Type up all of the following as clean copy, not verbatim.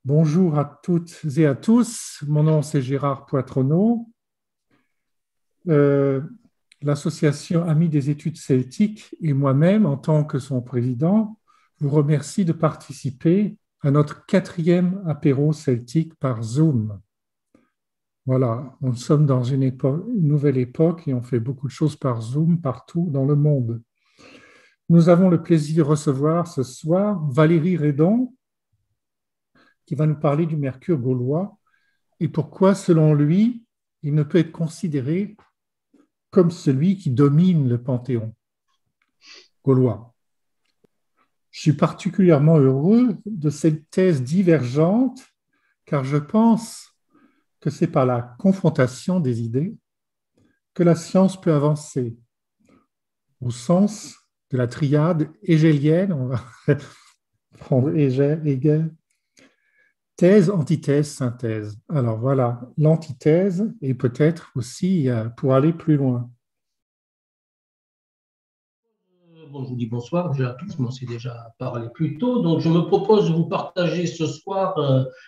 Bonjour à toutes et à tous. Mon nom c'est Gérard Poitronneau. Euh, L'association Amis des études celtiques et moi-même, en tant que son président, vous remercie de participer à notre quatrième apéro celtique par Zoom. Voilà, nous sommes dans une nouvelle époque et on fait beaucoup de choses par Zoom partout dans le monde. Nous avons le plaisir de recevoir ce soir Valérie Redon, qui va nous parler du mercure gaulois et pourquoi, selon lui, il ne peut être considéré comme celui qui domine le panthéon gaulois. Je suis particulièrement heureux de cette thèse divergente car je pense que c'est par la confrontation des idées que la science peut avancer au sens de la triade hégélienne. On va prendre Hegel, thèse, antithèse, synthèse. Alors voilà, l'antithèse et peut-être aussi pour aller plus loin. Bon, je vous dis bonsoir déjà à tous, mais on s'est déjà parlé plus tôt. Donc, je me propose de vous partager ce soir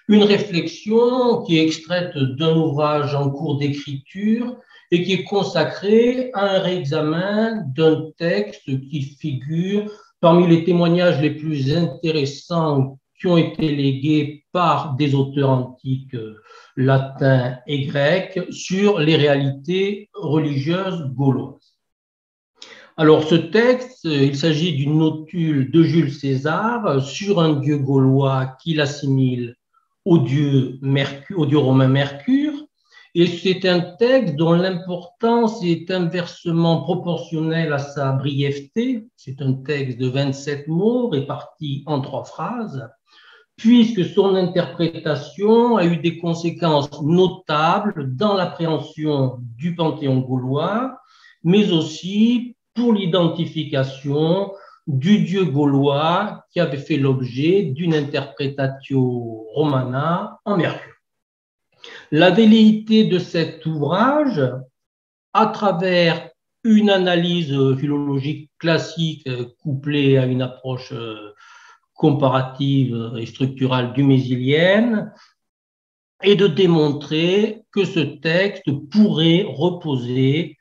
une réflexion qui est extraite d'un ouvrage en cours d'écriture et qui est consacré à un réexamen d'un texte qui figure parmi les témoignages les plus intéressants qui ont été légués par des auteurs antiques latins et grecs sur les réalités religieuses gauloises. Alors, ce texte, il s'agit d'une notule de Jules César sur un dieu gaulois qu'il assimile au dieu romain Mercure. Et c'est un texte dont l'importance est inversement proportionnelle à sa brièveté. C'est un texte de 27 mots répartis en 3 phrases, puisque son interprétation a eu des conséquences notables dans l'appréhension du panthéon gaulois, mais aussi pour l'identification du dieu gaulois qui avait fait l'objet d'une interpretatio romana en Mercure. La velléité de cet ouvrage, à travers une analyse philologique classique couplée à une approche comparative et structurale du mésilienne, est de démontrer que ce texte pourrait reposer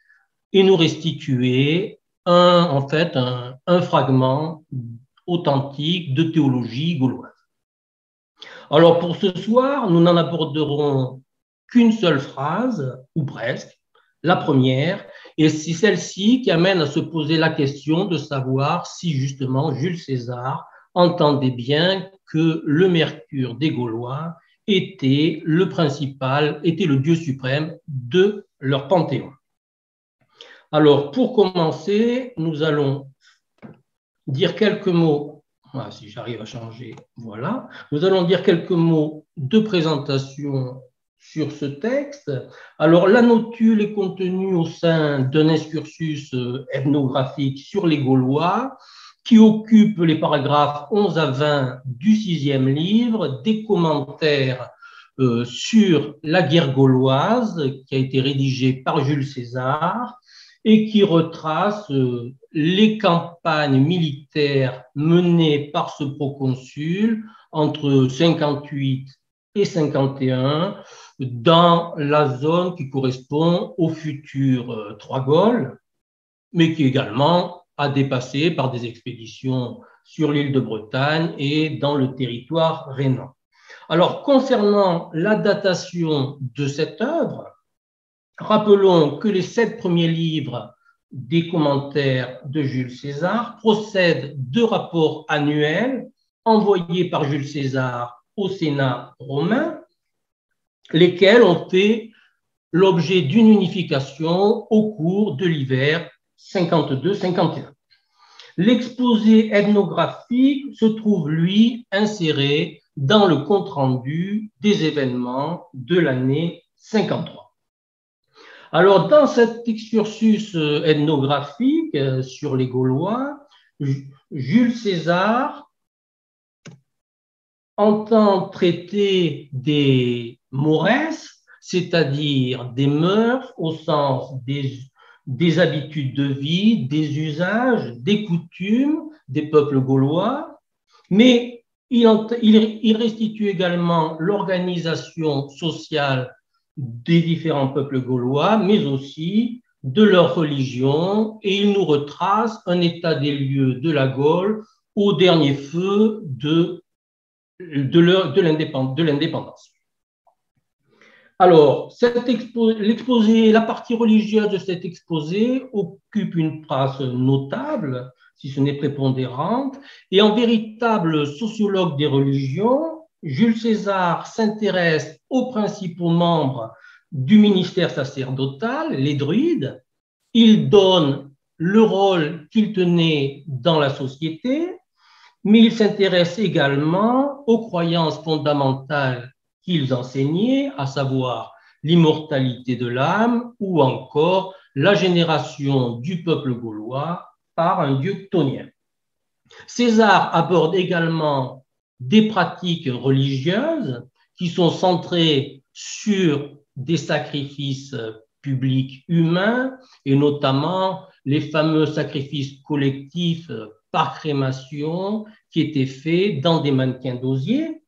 et nous restituer un fragment authentique de théologie gauloise. Alors pour ce soir, nous n'en aborderons qu'une seule phrase, ou presque, la première, et c'est celle-ci qui amène à se poser la question de savoir si justement Jules César entendait bien que le Mercure des Gaulois était le principal, était le dieu suprême de leur panthéon. Alors, pour commencer, nous allons dire quelques mots. Voilà, si j'arrive à changer, voilà. Nous allons dire quelques mots de présentation sur ce texte. Alors, la notule est contenue au sein d'un excursus ethnographique sur les Gaulois qui occupe les paragraphes 11 à 20 du 6e livre, des commentaires sur la guerre gauloise qui a été rédigé par Jules César et qui retrace les campagnes militaires menées par ce proconsul entre 58 et 51 dans la zone qui correspond au futur Trois Gaules, mais qui également a dépassé par des expéditions sur l'île de Bretagne et dans le territoire rhénan. Alors, concernant la datation de cette œuvre, rappelons que les 7 premiers livres des commentaires de Jules César procèdent de rapports annuels envoyés par Jules César au Sénat romain, lesquels ont fait l'objet d'une unification au cours de l'hiver 52-51. L'exposé ethnographique se trouve, lui, inséré dans le compte-rendu des événements de l'année 53. Alors, dans cet excursus ethnographique sur les Gaulois, Jules César entend traiter des mores, c'est-à-dire des mœurs au sens des habitudes de vie, des usages, des coutumes des peuples gaulois, mais Il restitue également l'organisation sociale des différents peuples gaulois, mais aussi de leur religion, et il nous retrace un état des lieux de la Gaule au dernier feu de l'indépendance. Alors, l'exposé, la partie religieuse de cet exposé occupe une place notable, si ce n'est prépondérante, et en véritable sociologue des religions, Jules César s'intéresse aux principaux membres du ministère sacerdotal, les druides. Il donne le rôle qu'ils tenaient dans la société, mais il s'intéresse également aux croyances fondamentales qu'ils enseignaient, à savoir l'immortalité de l'âme ou encore la génération du peuple gaulois par un dieu chtonien. César aborde également des pratiques religieuses qui sont centrées sur des sacrifices publics humains et notamment les fameux sacrifices collectifs par crémation qui étaient faits dans des mannequins d'osier.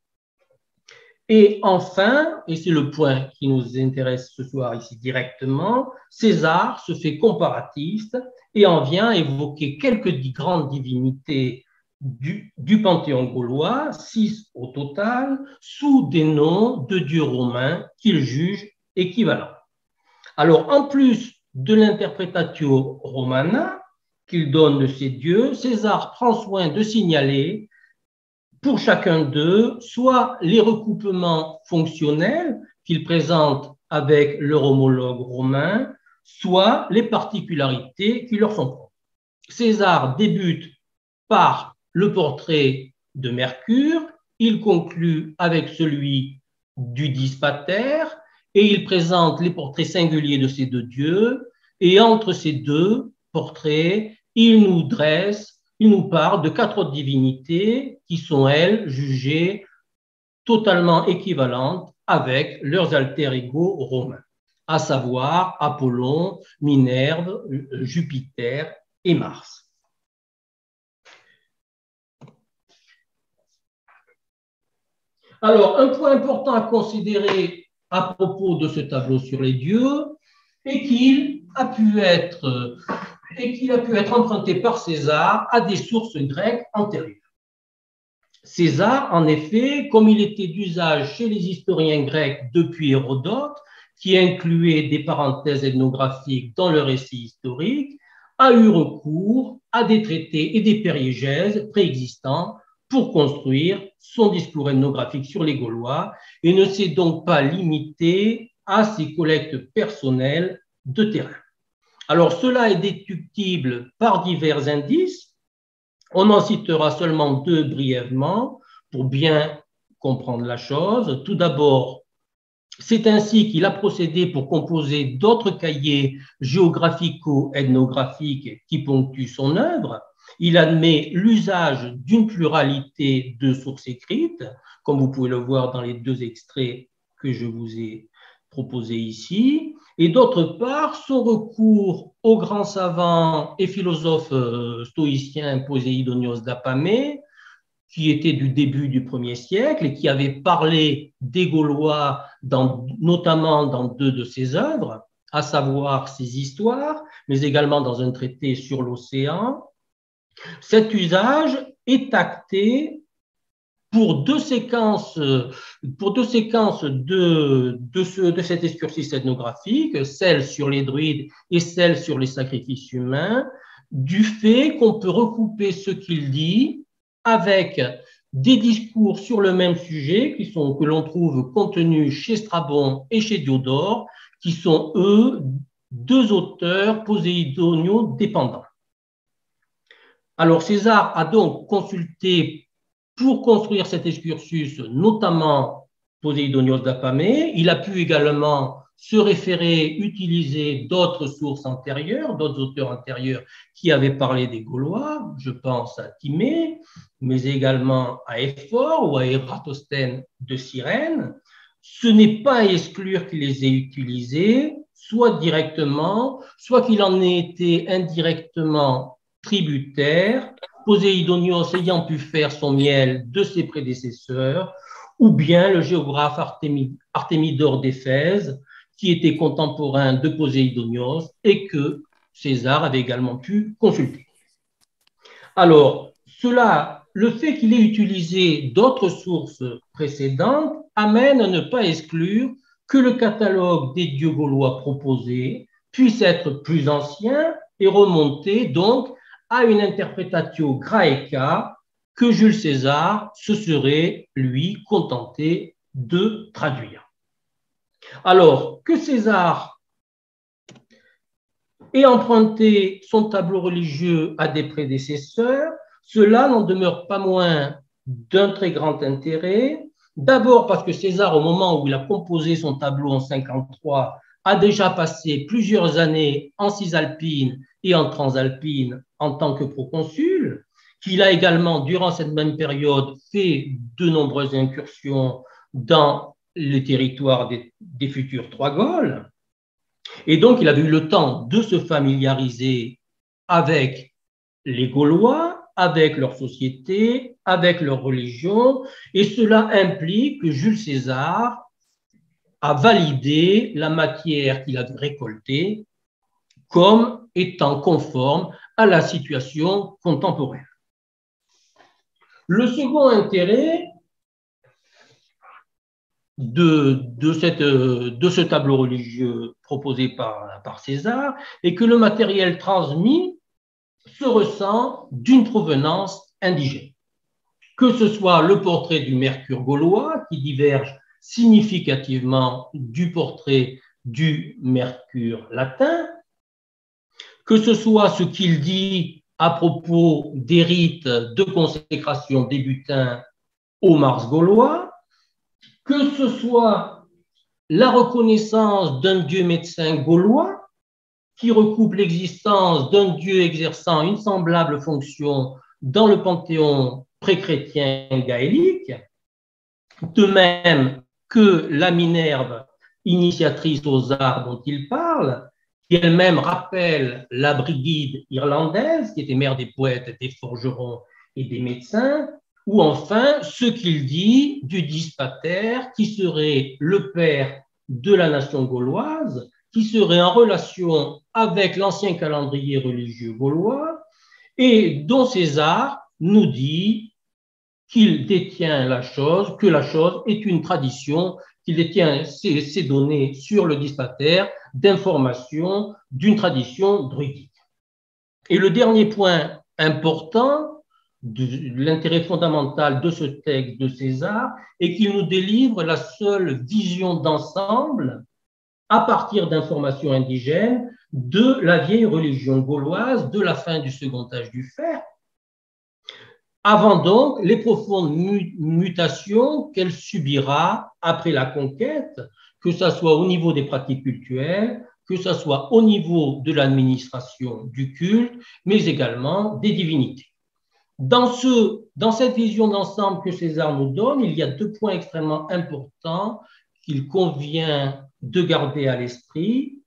Et enfin, et c'est le point qui nous intéresse ce soir ici directement, César se fait comparatiste et en vient évoquer quelques grandes divinités du panthéon gaulois, 6 au total, sous des noms de dieux romains qu'il juge équivalents. Alors, en plus de l'interpretatio romana qu'il donne de ces dieux, César prend soin de signaler pour chacun d'eux soit les recoupements fonctionnels qu'il présente avec leur homologue romain, soit les particularités qui leur sont propres. César débute par le portrait de Mercure, il conclut avec celui du Dispater et il présente les portraits singuliers de ces deux dieux et entre ces deux portraits, il nous parle de 4 autres divinités qui sont, elles, jugées totalement équivalentes avec leurs alter-ego romains, à savoir Apollon, Minerve, Jupiter et Mars. Alors, un point important à considérer à propos de ce tableau sur les dieux est qu'il a pu être emprunté par César à des sources grecques antérieures. César, en effet, comme il était d'usage chez les historiens grecs depuis Hérodote, qui incluait des parenthèses ethnographiques dans le récit historique, a eu recours à des traités et des périégèses préexistants pour construire son discours ethnographique sur les Gaulois et ne s'est donc pas limité à ses collectes personnelles de terrain. Alors, cela est déductible par divers indices. On en citera seulement 2 brièvement pour bien comprendre la chose. Tout d'abord, c'est ainsi qu'il a procédé pour composer d'autres cahiers géographico-ethnographiques qui ponctuent son œuvre. Il admet l'usage d'une pluralité de sources écrites, comme vous pouvez le voir dans les 2 extraits que je vous ai proposés ici. Et d'autre part, son recours au grand savant et philosophe stoïcien Poséidonios d'Apamée, qui était du début du 1er siècle et qui avait parlé des Gaulois, notamment dans 2 de ses œuvres, à savoir ses histoires, mais également dans un traité sur l'océan. Cet usage est acté pour 2 séquences, de cet excursus ethnographique, celle sur les druides et celle sur les sacrifices humains, du fait qu'on peut recouper ce qu'il dit avec des discours sur le même sujet que l'on trouve contenus chez Strabon et chez Diodore, qui sont, eux, 2 auteurs poséidoniaux dépendants. Alors, César a donc consulté pour construire cet excursus, notamment Poséidonios d'Apamée. Il a pu également se référer, utiliser d'autres sources antérieures, d'autres auteurs antérieurs qui avaient parlé des Gaulois. Je pense à Timée, mais également à Éphore ou à Ératosthène de Cyrène. Ce n'est pas à exclure qu'il les ait utilisés, soit directement, soit qu'il en ait été indirectement tributaire Poséidonios ayant pu faire son miel de ses prédécesseurs, ou bien le géographe Artémidore d'Éphèse, qui était contemporain de Poséidonios et que César avait également pu consulter. Alors, le fait qu'il ait utilisé d'autres sources précédentes amène à ne pas exclure que le catalogue des dieux gaulois proposé puisse être plus ancien et remonter donc à une interpretatio graeca que Jules César se serait, lui, contenté de traduire. Alors, que César ait emprunté son tableau religieux à des prédécesseurs, cela n'en demeure pas moins d'un très grand intérêt. D'abord parce que César, au moment où il a composé son tableau en 53, a déjà passé plusieurs années en Cisalpine et en Transalpine en tant que proconsul, qu'il a également, durant cette même période, fait de nombreuses incursions dans les territoires des futurs trois Gaules. Et donc, il avait eu le temps de se familiariser avec les Gaulois, avec leur société, avec leur religion, et cela implique que Jules César a validé la matière qu'il avait récoltée comme étant conforme à la situation contemporaine. Le second intérêt de ce tableau religieux proposé par César est que le matériel transmis se ressent d'une provenance indigène. Que ce soit le portrait du Mercure gaulois, qui diverge significativement du portrait du Mercure latin, que ce soit ce qu'il dit à propos des rites de consécration des butins au Mars gaulois, que ce soit la reconnaissance d'un dieu médecin gaulois qui recoupe l'existence d'un dieu exerçant une semblable fonction dans le panthéon pré-chrétien gaélique, de même que la Minerve, initiatrice aux arts dont il parle, qui elle-même rappelle la Brigide irlandaise, qui était mère des poètes, des forgerons et des médecins, ou enfin ce qu'il dit du Dispater, qui serait le père de la nation gauloise, qui serait en relation avec l'ancien calendrier religieux gaulois, et dont César nous dit qu'il détient la chose, que la chose est une tradition, qu'il détient ces données sur le Dispater d'information d'une tradition druidique. Et le dernier point important de l'intérêt fondamental de ce texte de César est qu'il nous délivre la seule vision d'ensemble à partir d'informations indigènes de la vieille religion gauloise de la fin du second âge du fer, avant donc les profondes mutations qu'elle subira après la conquête, que ce soit au niveau des pratiques cultuelles, que ce soit au niveau de l'administration du culte, mais également des divinités. Dans cette vision d'ensemble que César nous donne, il y a deux points extrêmement importants qu'il convient de garder à l'esprit.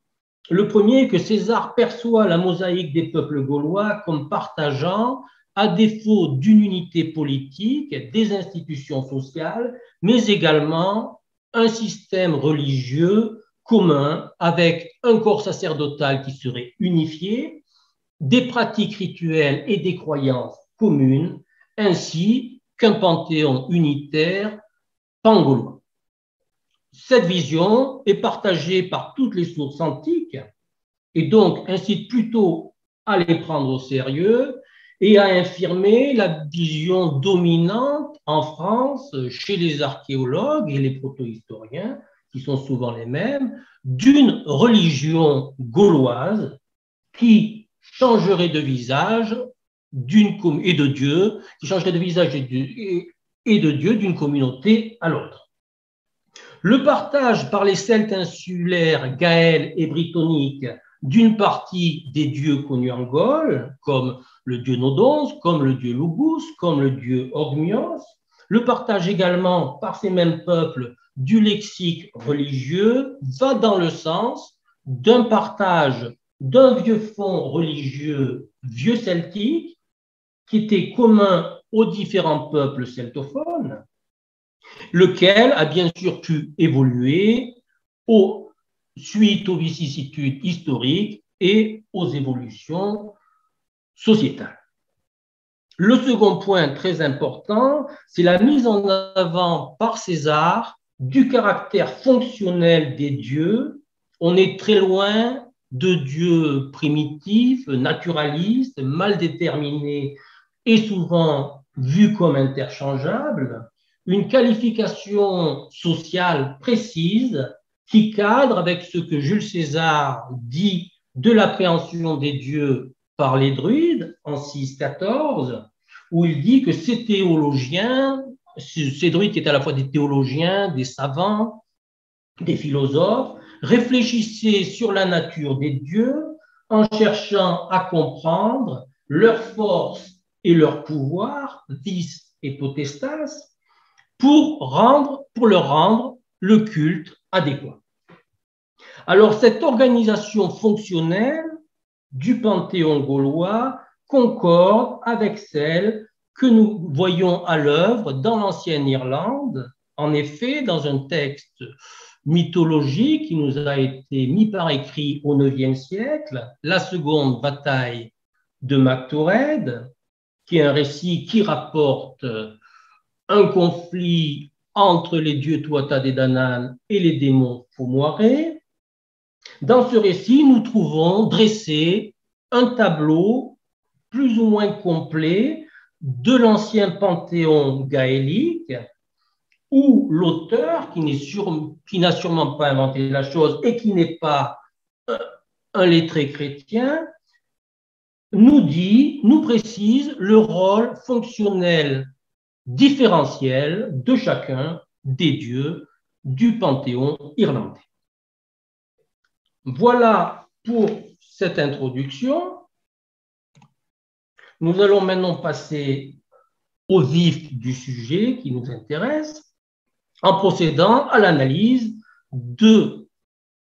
Le premier est que César perçoit la mosaïque des peuples gaulois comme partageant, à défaut d'une unité politique, des institutions sociales, mais également un système religieux commun avec un corps sacerdotal qui serait unifié, des pratiques rituelles et des croyances communes, ainsi qu'un panthéon unitaire pangaulois. Cette vision est partagée par toutes les sources antiques et donc incite plutôt à les prendre au sérieux et à infirmer la vision dominante en France chez les archéologues et les proto-historiens, qui sont souvent les mêmes, d'une religion gauloise qui changerait de visage et de Dieu, qui changerait de visage et de Dieu d'une communauté à l'autre. Le partage par les Celtes insulaires, Gaëls et Brittoniques d'une partie des dieux connus en Gaule, comme le dieu Nodons, comme le dieu Lugus, comme le dieu Ogmios, le partage également par ces mêmes peuples du lexique religieux va dans le sens d'un partage d'un vieux fond religieux vieux celtique qui était commun aux différents peuples celtophones, lequel a bien sûr pu évoluer suite aux vicissitudes historiques et aux évolutions sociétales. Le second point très important, c'est la mise en avant par César du caractère fonctionnel des dieux. On est très loin de dieux primitifs, naturalistes, mal déterminés et souvent vus comme interchangeables. Une qualification sociale précise qui cadre avec ce que Jules César dit de l'appréhension des dieux par les druides en 614, où il dit que ces théologiens, ces druides qui étaient à la fois des théologiens, des savants, des philosophes, réfléchissaient sur la nature des dieux en cherchant à comprendre leur force et leur pouvoir, vis et potestas, pour leur rendre le culte adéquat. Alors, cette organisation fonctionnelle du panthéon gaulois concorde avec celle que nous voyons à l'œuvre dans l'ancienne Irlande. En effet, dans un texte mythologique qui nous a été mis par écrit au IXe siècle, la seconde bataille de Mactaured, qui est un récit qui rapporte un conflit entre les dieux Tuatha Dé Danann et les démons Faumoiré. Dans ce récit, nous trouvons dressé un tableau plus ou moins complet de l'ancien panthéon gaélique, où l'auteur, qui n'a sûrement pas inventé la chose et qui n'est pas un lettré chrétien, nous précise le rôle fonctionnel différentiel de chacun des dieux du panthéon irlandais. Voilà pour cette introduction. Nous allons maintenant passer au vif du sujet qui nous intéresse en procédant à l'analyse de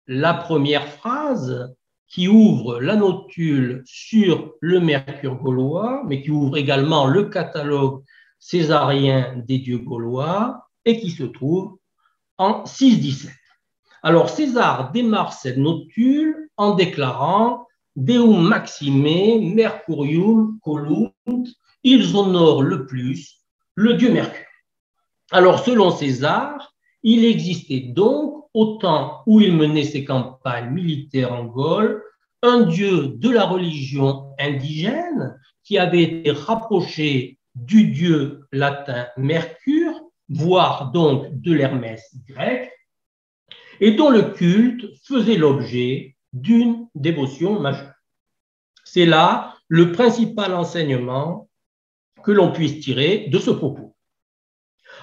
la première phrase qui ouvre la notule sur le Mercure gaulois, mais qui ouvre également le catalogue césarien des dieux gaulois et qui se trouve en 617. Alors César démarre cette notule en déclarant Deum maxime Mercurium colunt, ils honorent le plus le dieu Mercure. Alors selon César, il existait donc, au temps où il menait ses campagnes militaires en Gaule, un dieu de la religion indigène qui avait été rapproché du dieu latin Mercure, voire donc de l'Hermès grec, et dont le culte faisait l'objet d'une dévotion majeure. C'est là le principal enseignement que l'on puisse tirer de ce propos.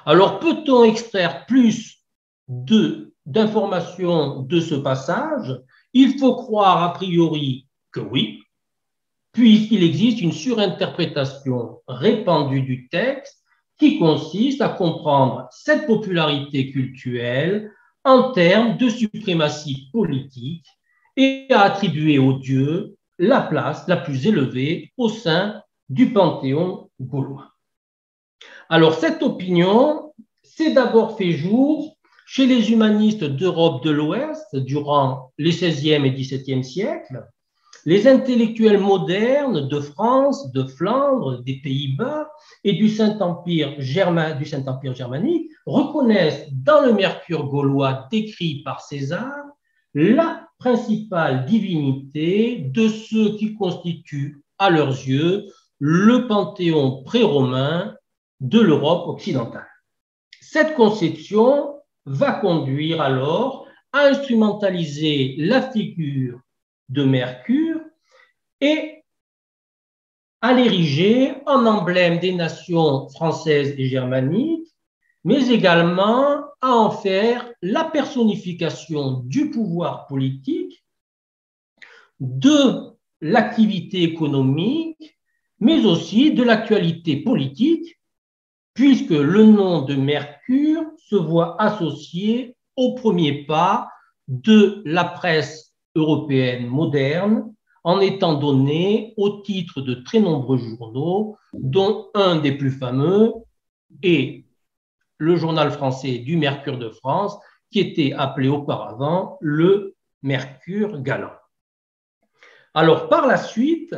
Alors, peut-on extraire plus d'informations de ce passage? Il faut croire a priori que oui, puisqu'il existe une surinterprétation répandue du texte qui consiste à comprendre cette popularité cultuelle en termes de suprématie politique et à attribuer aux dieux la place la plus élevée au sein du panthéon gaulois. Alors, cette opinion s'est d'abord fait jour chez les humanistes d'Europe de l'Ouest durant les XVIe et XVIIe siècles. Les intellectuels modernes de France, de Flandre, des Pays-Bas et du Saint-Empire germanique reconnaissent dans le Mercure gaulois décrit par César la principale divinité de ce qui constitue à leurs yeux le panthéon pré-romain de l'Europe occidentale. Cette conception va conduire alors à instrumentaliser la figure de Mercure et à l'ériger en emblème des nations françaises et germaniques, mais également à en faire la personnification du pouvoir politique, de l'activité économique, mais aussi de l'actualité politique, puisque le nom de Mercure se voit associé au premier pas de la presse européenne moderne, en étant donné au titre de très nombreux journaux, dont un des plus fameux est le journal français du Mercure de France, qui était appelé auparavant le Mercure Galant. Alors, par la suite,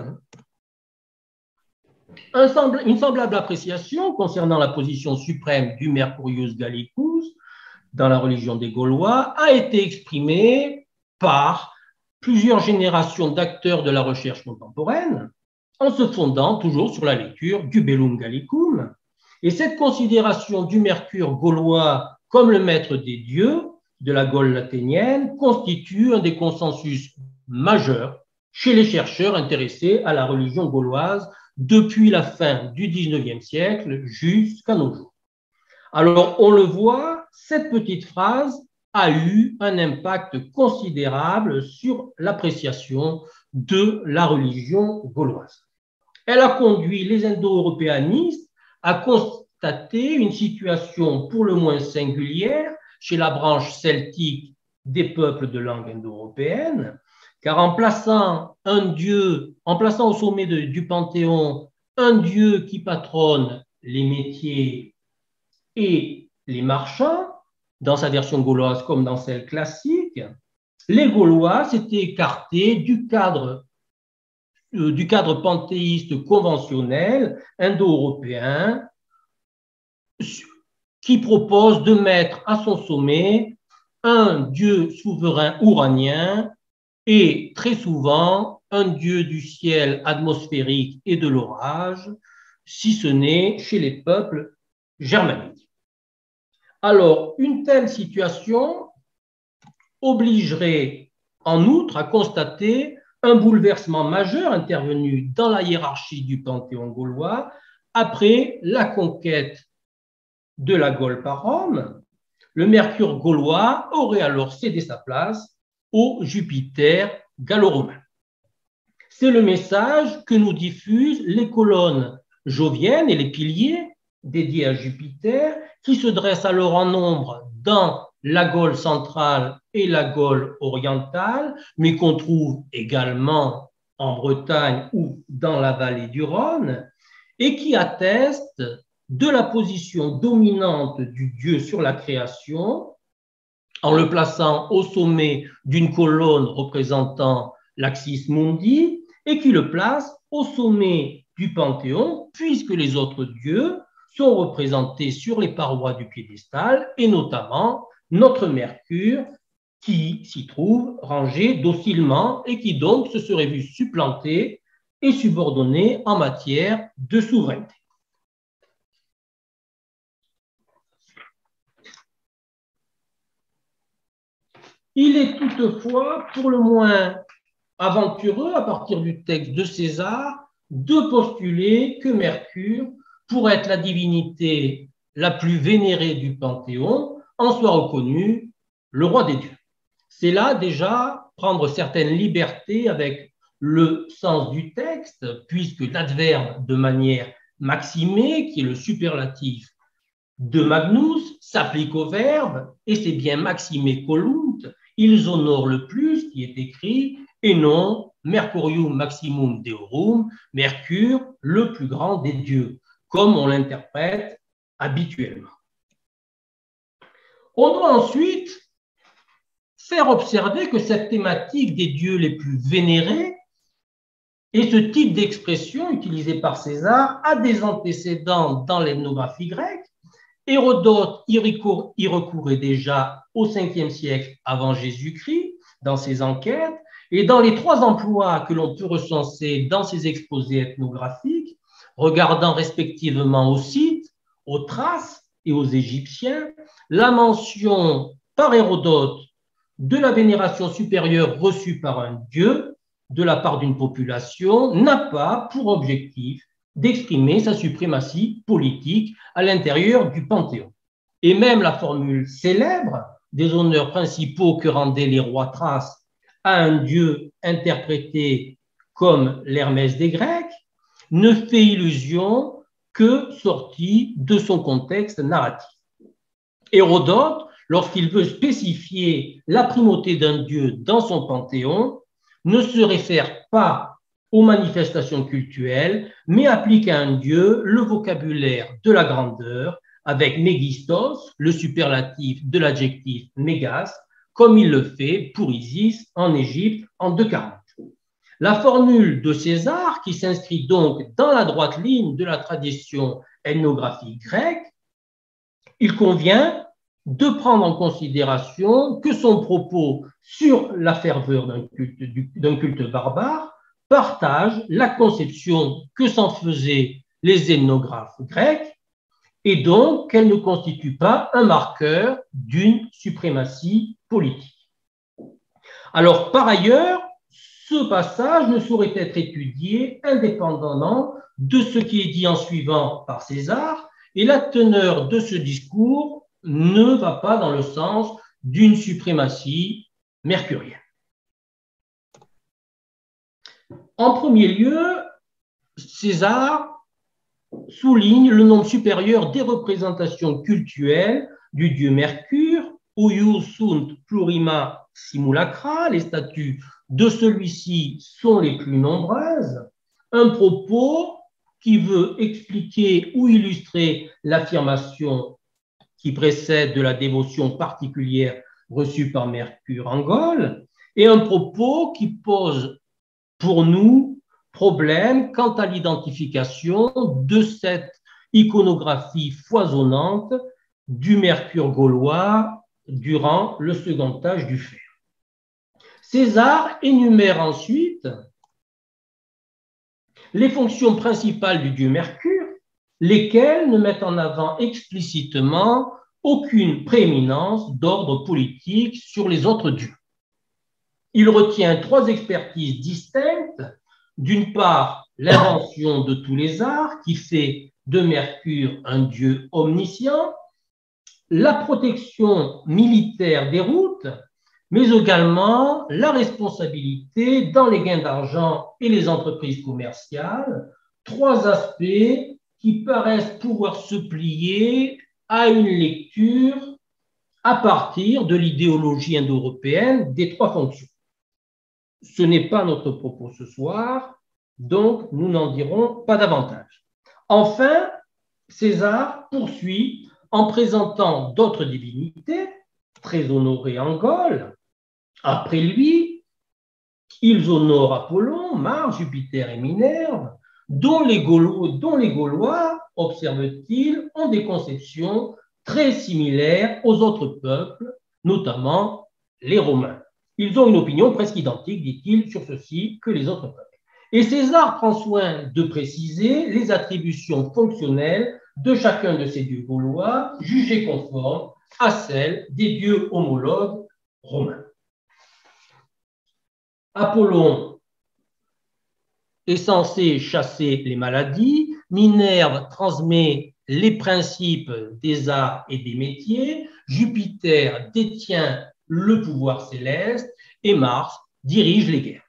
une semblable appréciation concernant la position suprême du Mercurius Gallicus dans la religion des Gaulois a été exprimée par plusieurs générations d'acteurs de la recherche contemporaine en se fondant toujours sur la lecture du Bellum Gallicum. Et cette considération du Mercure gaulois comme le maître des dieux de la Gaule laténienne constitue un des consensus majeurs chez les chercheurs intéressés à la religion gauloise depuis la fin du XIXe siècle jusqu'à nos jours. Alors, on le voit, cette petite phrase a eu un impact considérable sur l'appréciation de la religion gauloise. Elle a conduit les indo-européanistes à constater une situation pour le moins singulière chez la branche celtique des peuples de langue indo-européenne, car en plaçant au sommet du Panthéon un dieu qui patronne les métiers et les marchands, dans sa version gauloise comme dans celle classique, les Gaulois s'étaient écartés du cadre panthéiste conventionnel indo-européen qui propose de mettre à son sommet un dieu souverain ouranien et très souvent un dieu du ciel atmosphérique et de l'orage, si ce n'est chez les peuples germaniques. Alors, une telle situation obligerait en outre à constater un bouleversement majeur intervenu dans la hiérarchie du panthéon gaulois après la conquête de la Gaule par Rome. Le Mercure gaulois aurait alors cédé sa place au Jupiter gallo-romain. C'est le message que nous diffusent les colonnes joviennes et les piliers dédiés à Jupiter, qui se dressent alors en nombre dans la Gaule centrale et la Gaule orientale, mais qu'on trouve également en Bretagne ou dans la vallée du Rhône, et qui attestent de la position dominante du Dieu sur la création, en le plaçant au sommet d'une colonne représentant l'Axis Mundi, et qui le place au sommet du Panthéon, puisque les autres dieux sont représentés sur les parois du piédestal, et notamment notre Mercure, qui s'y trouve rangé docilement et qui donc se serait vu supplanté et subordonné en matière de souveraineté. Il est toutefois pour le moins aventureux, à partir du texte de César, de postuler que Mercure, pour être la divinité la plus vénérée du Panthéon, en soit reconnu le roi des dieux. C'est là déjà prendre certaines libertés avec le sens du texte, puisque l'adverbe de manière maximée, qui est le superlatif de Magnus, s'applique au verbe, et c'est bien maximé colunt, ils honorent le plus, qui est écrit, et non Mercurium maximum deorum, Mercure, le plus grand des dieux, comme on l'interprète habituellement. On doit ensuite faire observer que cette thématique des dieux les plus vénérés et ce type d'expression utilisée par César a des antécédents dans l'ethnographie grecque. Hérodote y recourait déjà au 5e siècle avant Jésus-Christ dans ses enquêtes, et dans les 3 emplois que l'on peut recenser dans ses exposés ethnographiques, regardant respectivement aux Scythes, aux Thraces et aux Égyptiens, la mention par Hérodote de la vénération supérieure reçue par un dieu de la part d'une population n'a pas pour objectif d'exprimer sa suprématie politique à l'intérieur du Panthéon. Et même la formule célèbre des honneurs principaux que rendaient les rois thraces à un dieu interprété comme l'Hermès des Grecs ne fait illusion que sorti de son contexte narratif. Hérodote, lorsqu'il veut spécifier la primauté d'un dieu dans son panthéon, ne se réfère pas aux manifestations cultuelles, mais applique à un dieu le vocabulaire de la grandeur avec mégistos, le superlatif de l'adjectif mégas, comme il le fait pour Isis en Égypte en 240. La formule de César, qui s'inscrit donc dans la droite ligne de la tradition ethnographique grecque, il convient de prendre en considération que son propos sur la ferveur d'un culte barbare partage la conception que s'en faisaient les ethnographes grecs et donc qu'elle ne constitue pas un marqueur d'une suprématie politique. Alors, par ailleurs, ce passage ne saurait être étudié indépendamment de ce qui est dit en suivant par César, et la teneur de ce discours ne va pas dans le sens d'une suprématie mercurienne. En premier lieu, César souligne le nombre supérieur des représentations cultuelles du dieu Mercure, Uius sunt plurima simulacra, les statues de celui-ci sont les plus nombreuses, un propos qui veut expliquer ou illustrer l'affirmation qui précède de la dévotion particulière reçue par Mercure en Gaule, et un propos qui pose pour nous problème quant à l'identification de cette iconographie foisonnante du Mercure gaulois durant le second âge du fer. César énumère ensuite les fonctions principales du dieu Mercure, lesquelles ne mettent en avant explicitement aucune prééminence d'ordre politique sur les autres dieux. Il retient 3 expertises distinctes. D'une part, l'invention de tous les arts qui fait de Mercure un dieu omniscient, la protection militaire des routes, mais également la responsabilité dans les gains d'argent et les entreprises commerciales, 3 aspects qui paraissent pouvoir se plier à une lecture à partir de l'idéologie indo-européenne des 3 fonctions. Ce n'est pas notre propos ce soir, donc nous n'en dirons pas davantage. Enfin, César poursuit en présentant d'autres divinités très honorées en Gaule. Après lui, ils honorent Apollon, Mars, Jupiter et Minerve, dont les Gaulois, observe-t-il, ont des conceptions très similaires aux autres peuples, notamment les Romains. Ils ont une opinion presque identique, dit-il, sur ceci que les autres peuples. Et César prend soin de préciser les attributions fonctionnelles de chacun de ces dieux gaulois, jugés conformes à celles des dieux homologues romains. Apollon est censé chasser les maladies, Minerve transmet les principes des arts et des métiers, Jupiter détient le pouvoir céleste et Mars dirige les guerres.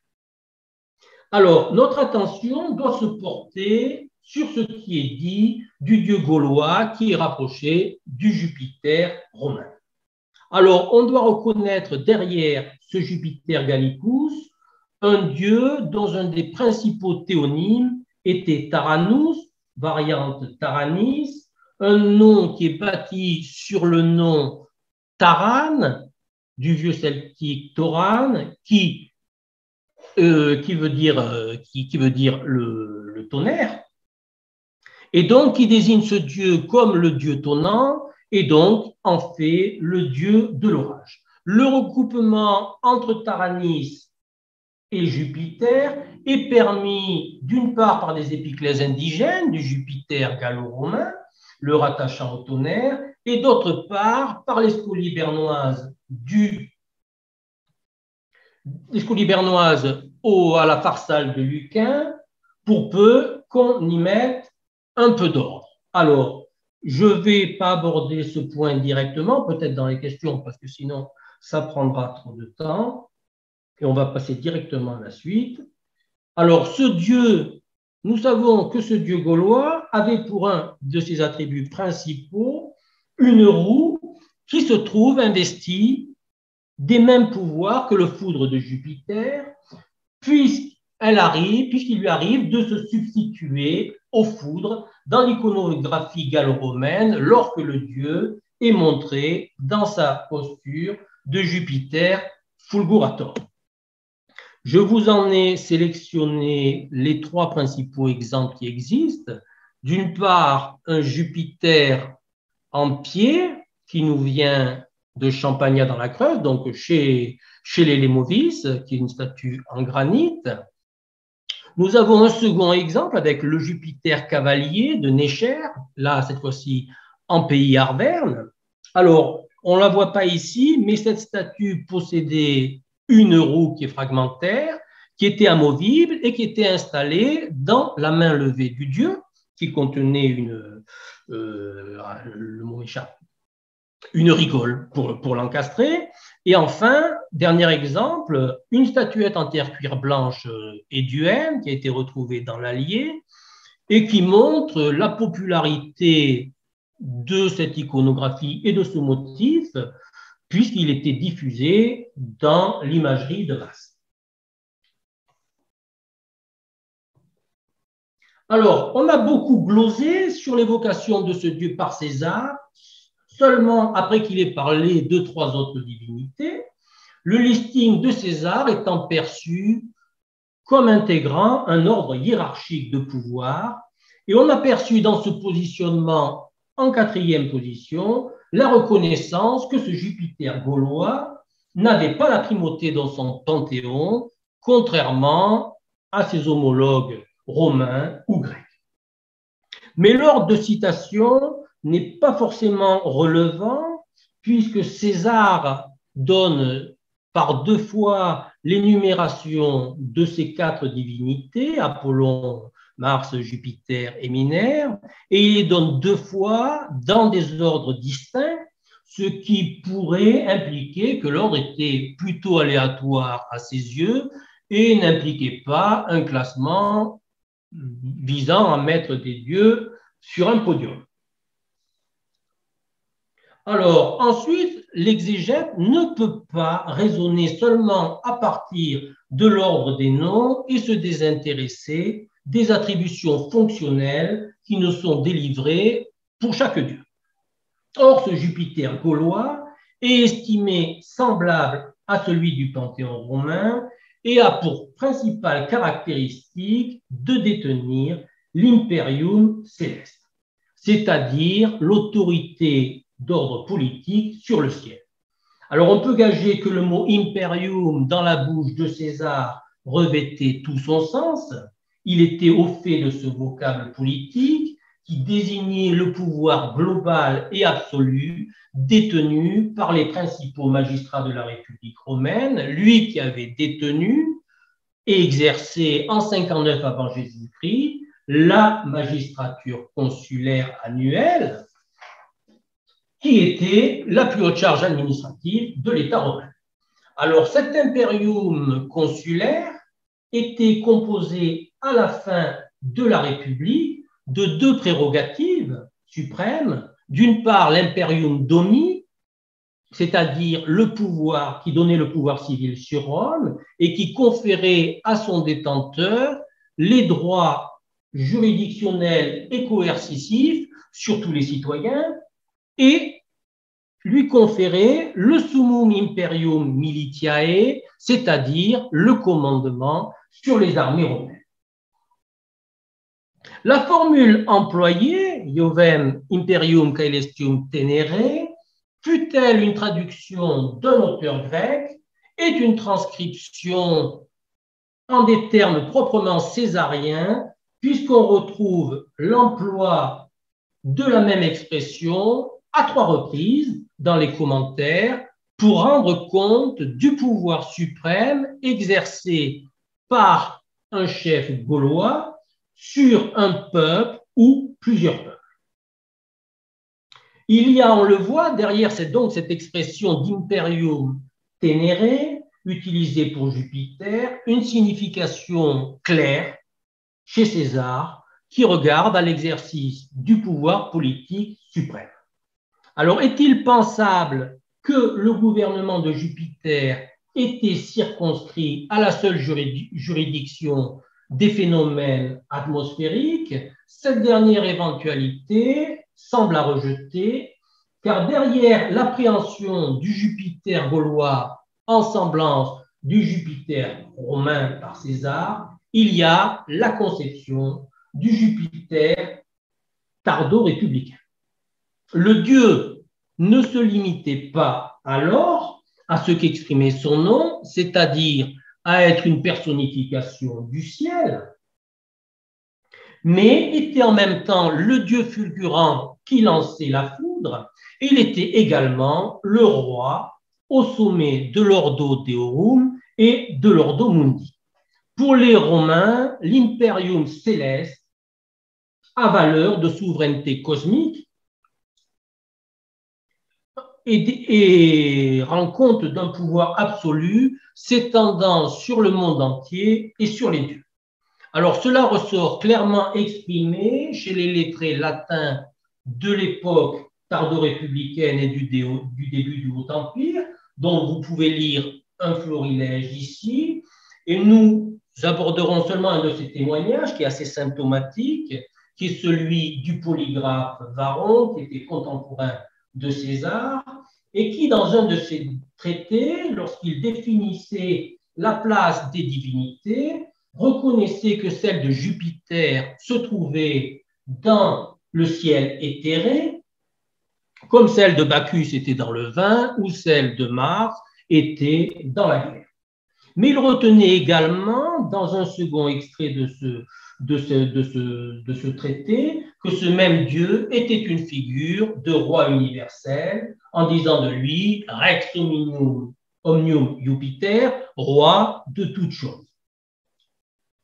Alors, notre attention doit se porter sur ce qui est dit du dieu gaulois qui est rapproché du Jupiter romain. Alors, on doit reconnaître derrière ce Jupiter Gallicus un dieu dont un des principaux théonymes était Taranus, variante Taranis, un nom qui est bâti sur le nom Taran, du vieux celtique Toran, qui veut dire le tonnerre, et donc qui désigne ce dieu comme le dieu tonnant, et donc en fait le dieu de l'orage. Le recoupement entre Taranis et Jupiter est permis d'une part par des épiclèses indigènes du Jupiter gallo-romain, le rattachant au tonnerre, et d'autre part par les scolies bernoises à la Pharsale de Lucain, pour peu qu'on y mette un peu d'ordre. Alors, je ne vais pas aborder ce point directement, peut-être dans les questions, parce que sinon, ça prendra trop de temps. Et on va passer directement à la suite. Alors, ce dieu, nous savons que ce dieu gaulois avait pour un de ses attributs principaux une roue qui se trouve investie des mêmes pouvoirs que le foudre de Jupiter, puisque puisqu'il lui arrive de se substituer aux foudres dans l'iconographie gallo-romaine lorsque le dieu est montré dans sa posture de Jupiter fulgurator. Je vous en ai sélectionné les trois principaux exemples qui existent. D'une part, un Jupiter en pied qui nous vient de Champagnat dans la Creuse, donc chez les Lemovis, qui est une statue en granit. Nous avons un second exemple avec le Jupiter cavalier de Necher, là cette fois-ci en pays Arverne. Alors, on ne la voit pas ici, mais cette statue possédait une roue qui est fragmentaire, qui était amovible et qui était installée dans la main levée du dieu, qui contenait le mot m'échappe, une rigole pour l'encastrer. Et enfin, dernier exemple, une statuette en terre cuir blanche éduenne qui a été retrouvée dans l'Allier et qui montre la popularité de cette iconographie et de ce motif puisqu'il était diffusé dans l'imagerie de masse. Alors, on a beaucoup glosé sur l'évocation de ce dieu par César, seulement après qu'il ait parlé de trois autres divinités, le listing de César étant perçu comme intégrant un ordre hiérarchique de pouvoir, et on a perçu dans ce positionnement en quatrième position la reconnaissance que ce Jupiter gaulois n'avait pas la primauté dans son panthéon, contrairement à ses homologues romains ou grecs. Mais l'ordre de citation n'est pas forcément relevant, puisque César donne par deux fois l'énumération de ces quatre divinités, Apollon, Mars, Jupiter et Minerve, et il les donne deux fois dans des ordres distincts, ce qui pourrait impliquer que l'ordre était plutôt aléatoire à ses yeux et n'impliquait pas un classement visant à mettre des dieux sur un podium. Alors, ensuite, l'exégète ne peut pas raisonner seulement à partir de l'ordre des noms et se désintéresser des attributions fonctionnelles qui nous sont délivrées pour chaque dieu. Or, ce Jupiter gaulois est estimé semblable à celui du panthéon romain et a pour principale caractéristique de détenir l'imperium céleste, c'est-à-dire l'autorité d'ordre politique sur le ciel. Alors, on peut gager que le mot imperium dans la bouche de César revêtait tout son sens. Il était au fait de ce vocable politique qui désignait le pouvoir global et absolu détenu par les principaux magistrats de la République romaine, lui qui avait détenu et exercé en 59 avant Jésus-Christ la magistrature consulaire annuelle, qui était la plus haute charge administrative de l'État romain. Alors, cet imperium consulaire était composé à la fin de la République de deux prérogatives suprêmes. D'une part, l'imperium domi, c'est-à-dire le pouvoir qui donnait le pouvoir civil sur Rome et qui conférait à son détenteur les droits juridictionnels et coercitifs sur tous les citoyens, et lui conférer le summum imperium militiae, c'est-à-dire le commandement sur les armées romaines. La formule employée, Iovem imperium caelestium tenere, fut-elle une traduction d'un auteur grec, est une transcription en des termes proprement césariens, puisqu'on retrouve l'emploi de la même expression à trois reprises dans les commentaires pour rendre compte du pouvoir suprême exercé par un chef gaulois sur un peuple ou plusieurs peuples. Il y a, on le voit, derrière cette expression d'imperium tenere, utilisée pour Jupiter, une signification claire chez César qui regarde à l'exercice du pouvoir politique suprême. Alors, est-il pensable que le gouvernement de Jupiter était circonscrit à la seule juridiction des phénomènes atmosphériques, cette dernière éventualité semble à rejeter, car derrière l'appréhension du Jupiter gaulois en semblance du Jupiter romain par César, il y a la conception du Jupiter tardo-républicain. Le dieu ne se limitait pas alors à ce qu'exprimait son nom, c'est-à-dire à être une personnification du ciel, mais était en même temps le dieu fulgurant qui lançait la foudre. Il était également le roi au sommet de l'Ordo Deorum et de l'Ordo Mundi. Pour les Romains, l'imperium céleste a valeur de souveraineté cosmique et rend compte d'un pouvoir absolu s'étendant sur le monde entier et sur les dieux. Alors cela ressort clairement exprimé chez les lettrés latins de l'époque tardo-républicaine et du début du Haut-Empire, dont vous pouvez lire un florilège ici, et nous aborderons seulement un de ces témoignages qui est assez symptomatique, qui est celui du polygraphe Varron, qui était contemporain de César, et qui, dans un de ses traités, lorsqu'il définissait la place des divinités, reconnaissait que celle de Jupiter se trouvait dans le ciel éthéré, comme celle de Bacchus était dans le vin ou celle de Mars était dans la guerre. Mais il retenait également, dans un second extrait de ce traité, que ce même Dieu était une figure de roi universel, en disant de lui « Rex omnium Jupiter, roi de toutes choses ».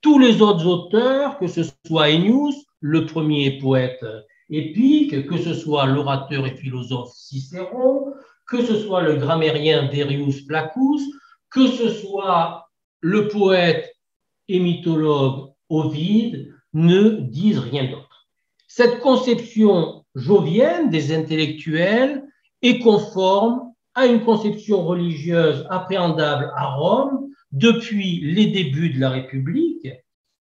Tous les autres auteurs, que ce soit Ennius, le premier poète épique, que ce soit l'orateur et philosophe Cicéron, que ce soit le grammairien Verius Flaccus, que ce soit le poète et mythologue Ovide, ne disent rien d'autre. Cette conception jovienne des intellectuels est conforme à une conception religieuse appréhendable à Rome depuis les débuts de la République,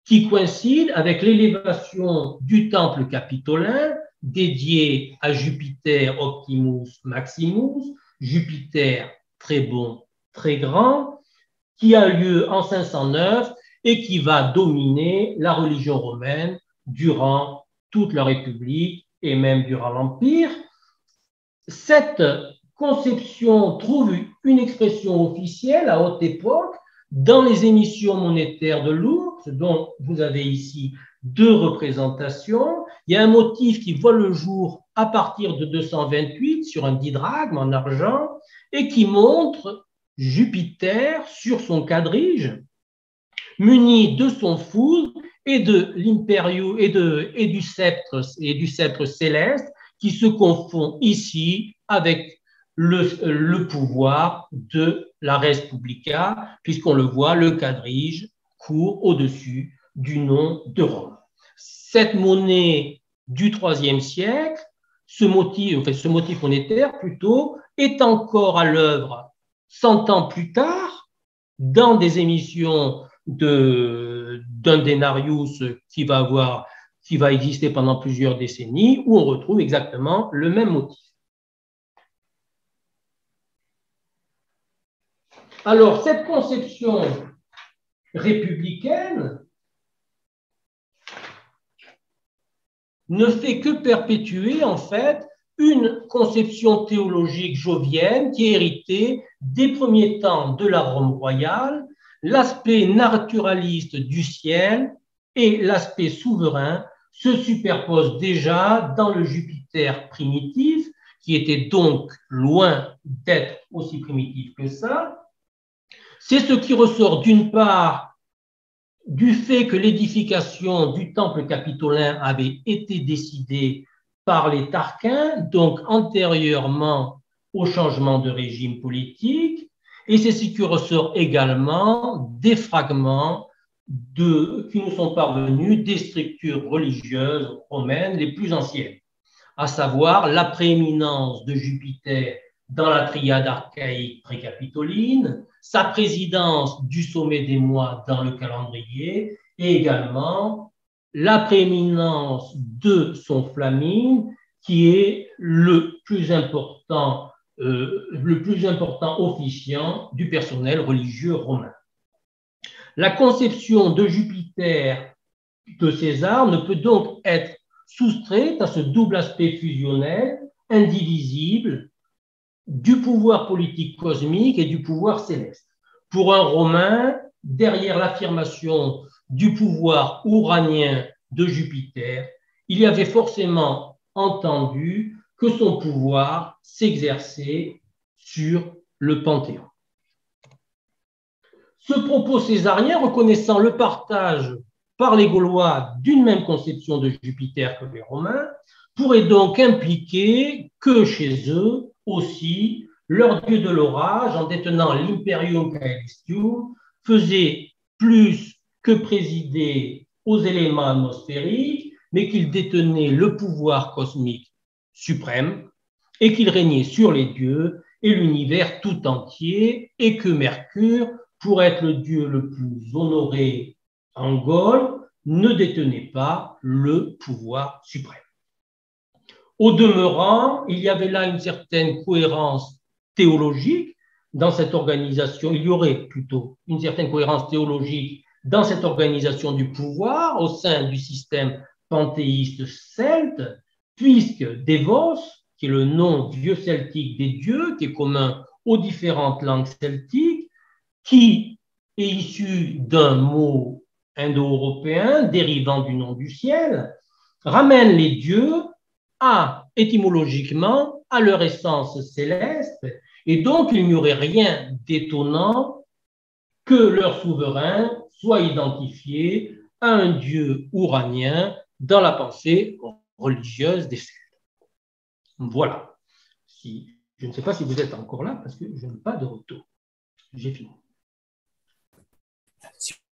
qui coïncide avec l'élévation du temple capitolin dédié à Jupiter Optimus Maximus, Jupiter très bon, très grand, qui a lieu en 509 et qui va dominer la religion romaine durant toute la République et même durant l'Empire. Cette conception trouve une expression officielle à haute époque dans les émissions monétaires de l'ours, dont vous avez ici deux représentations. Il y a un motif qui voit le jour à partir de 228 sur un didrachme en argent et qui montre Jupiter sur son quadrige, muni de son foudre et de l'impérium et du sceptre céleste qui se confond ici avec le pouvoir de la res publica, puisqu'on le voit, le quadrige court au-dessus du nom de Rome. Cette monnaie du IIIe siècle, ce motif monétaire plutôt, est encore à l'œuvre 100 ans plus tard dans des émissions d'un denarius qui va exister pendant plusieurs décennies, où on retrouve exactement le même motif. Alors, cette conception républicaine ne fait que perpétuer, en fait, une conception théologique jovienne qui est héritée des premiers temps de la Rome royale. L'aspect naturaliste du ciel et l'aspect souverain se superposent déjà dans le Jupiter primitif, qui était donc loin d'être aussi primitif que ça. C'est ce qui ressort d'une part du fait que l'édification du temple capitolin avait été décidée par les Tarquins, donc antérieurement au changement de régime politique, et c'est ce qui ressort également des fragments qui nous sont parvenus des structures religieuses romaines les plus anciennes, à savoir la prééminence de Jupiter dans la triade archaïque précapitoline, sa présidence du sommet des mois dans le calendrier et également la prééminence de son flamine qui est le plus important officiant du personnel religieux romain. La conception de Jupiter de César ne peut donc être soustraite à ce double aspect fusionnel, indivisible, du pouvoir politique cosmique et du pouvoir céleste. Pour un Romain, derrière l'affirmation du pouvoir uranien de Jupiter, il y avait forcément entendu que son pouvoir s'exerçait sur le Panthéon. Ce propos césarien, reconnaissant le partage par les Gaulois d'une même conception de Jupiter que les Romains, pourrait donc impliquer que chez eux aussi, leur dieu de l'orage, en détenant l'Imperium Caelestium, faisait plus que présider aux éléments atmosphériques, mais qu'il détenait le pouvoir cosmique suprême et qu'il régnait sur les dieux et l'univers tout entier, et que Mercure, pour être le dieu le plus honoré en Gaule, ne détenait pas le pouvoir suprême. Au demeurant, il y avait là une certaine cohérence théologique dans cette organisation, il y aurait plutôt une certaine cohérence théologique dans cette organisation du pouvoir au sein du système panthéiste celte, puisque Dévos, qui est le nom vieux celtique des dieux, qui est commun aux différentes langues celtiques, qui est issu d'un mot indo-européen dérivant du nom du ciel, ramène les dieux étymologiquement à leur essence céleste, et donc il n'y aurait rien d'étonnant que leur souverain soit identifié à un dieu uranien dans la pensée religieuse des Celtes. Voilà. Je ne sais pas si vous êtes encore là parce que je n'ai pas de retour. J'ai fini.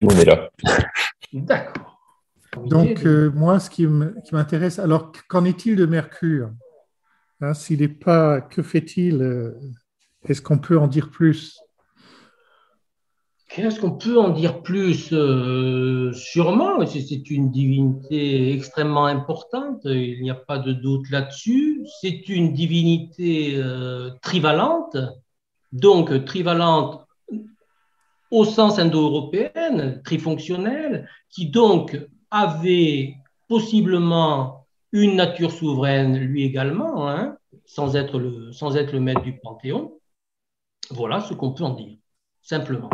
On est là. D'accord. Donc, moi, ce qui m'intéresse, alors, qu'en est-il de Mercure? Hein, s'il n'est pas, que fait-il? Est-ce qu'on peut en dire plus? Qu'est-ce qu'on peut en dire plus? Sûrement, c'est une divinité extrêmement importante, il n'y a pas de doute là-dessus. C'est une divinité trivalente, donc trivalente au sens indo-européen, trifonctionnelle, qui donc avait possiblement une nature souveraine lui également, hein, sans être le maître du Panthéon. Voilà ce qu'on peut en dire, simplement.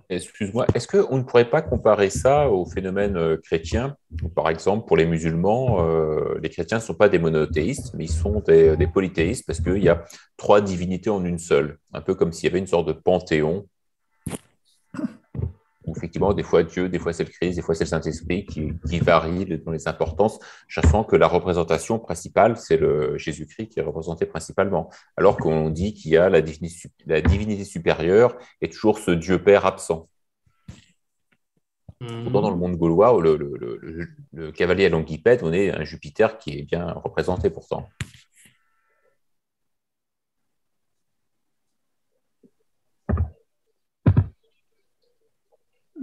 Excuse-moi, est-ce qu'on ne pourrait pas comparer ça au phénomène chrétien? Par exemple, pour les musulmans, les chrétiens ne sont pas des monothéistes, mais ils sont des polythéistes parce qu'il y a trois divinités en une seule, un peu comme s'il y avait une sorte de panthéon, où effectivement, des fois Dieu, des fois c'est le Christ, des fois c'est le Saint-Esprit qui varie dans les importances, sachant que la représentation principale, c'est le Jésus-Christ qui est représenté principalement, alors qu'on dit qu'il y a la divinité supérieure et toujours ce Dieu Père absent. Pourtant, dans le monde gaulois, le cavalier à longuipède, on est un Jupiter qui est bien représenté pourtant.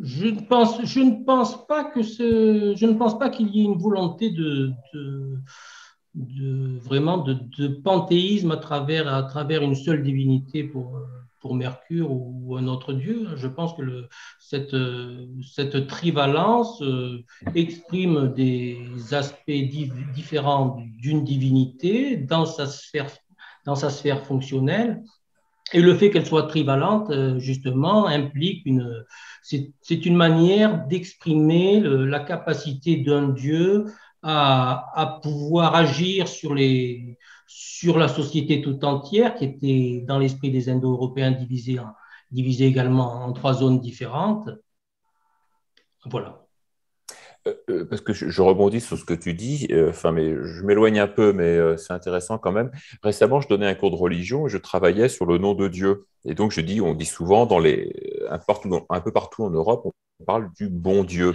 Je ne pense pas qu'il y ait une volonté vraiment de panthéisme à travers une seule divinité pour Mercure ou un autre dieu. Je pense que cette trivalence exprime des aspects différents d'une divinité dans sa sphère fonctionnelle. Et le fait qu'elle soit trivalente, justement, implique c'est une manière d'exprimer la capacité d'un dieu à pouvoir agir sur la société tout entière, qui était dans l'esprit des Indo-Européens divisée également en trois zones différentes. Voilà. Parce que je rebondis sur ce que tu dis, mais je m'éloigne un peu, mais c'est intéressant quand même. Récemment, je donnais un cours de religion et je travaillais sur le nom de Dieu. Et donc, on dit souvent un peu partout en Europe, on parle du bon Dieu.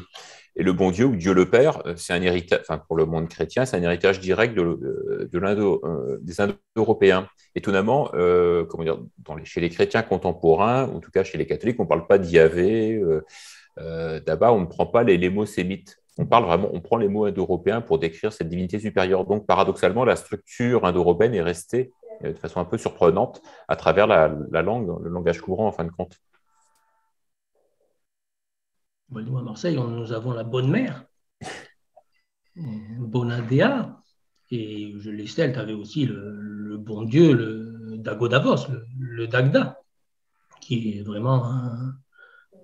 Et le bon Dieu ou Dieu le Père, c'est un héritage, enfin pour le monde chrétien, c'est un héritage direct des Indo-Européens. Étonnamment, comment dire, chez les chrétiens contemporains, en tout cas chez les catholiques, on ne parle pas d'Yahvé, d'Abba, on ne prend pas les mots sémites. On parle vraiment, on prend les mots indo-européens pour décrire cette divinité supérieure. Donc, paradoxalement, la structure indo-européenne est restée de façon un peu surprenante à travers la langue, le langage courant, en fin de compte. Nous, à Marseille, nous avons la bonne mère, Bonadea, et les Celtes avaient aussi le bon Dieu, le Dagodavos, le Dagda, qui est vraiment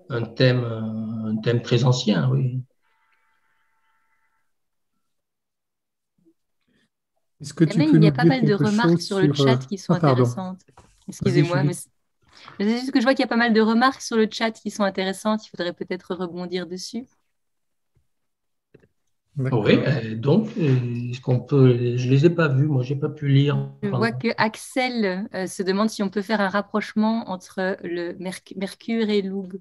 un thème très ancien, oui. Est-ce que tu peux Il y nous a pas dire mal de quelque remarques chose sur le chat qui sont intéressantes. Excusez-moi, mais c'est juste que je vois qu'il y a pas mal de remarques sur le chat qui sont intéressantes. Il faudrait peut-être rebondir dessus. Oui, donc, est-ce qu'on peut... Je ne les ai pas vus, moi, je n'ai pas pu lire. Je vois que Axel se demande si on peut faire un rapprochement entre le Mercure et Loug.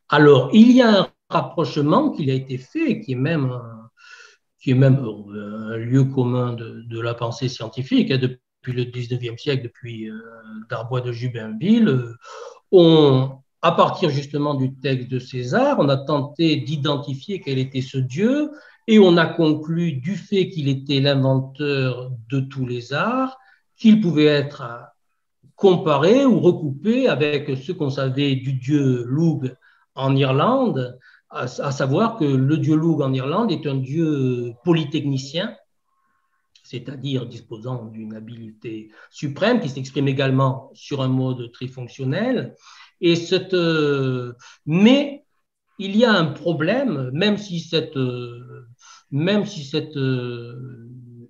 Alors, il y a un rapprochement qui a été fait, qui est même un lieu commun de la pensée scientifique. Depuis le 19e siècle, depuis Darbois de Jubainville, à partir justement du texte de César, on a tenté d'identifier quel était ce Dieu et on a conclu du fait qu'il était l'inventeur de tous les arts, qu'il pouvait être comparé ou recoupé avec ce qu'on savait du dieu Lugh en Irlande, à savoir que le dieu Lugh en Irlande est un dieu polytechnicien, c'est-à-dire disposant d'une habileté suprême qui s'exprime également sur un mode trifonctionnel. Mais il y a un problème, même si cette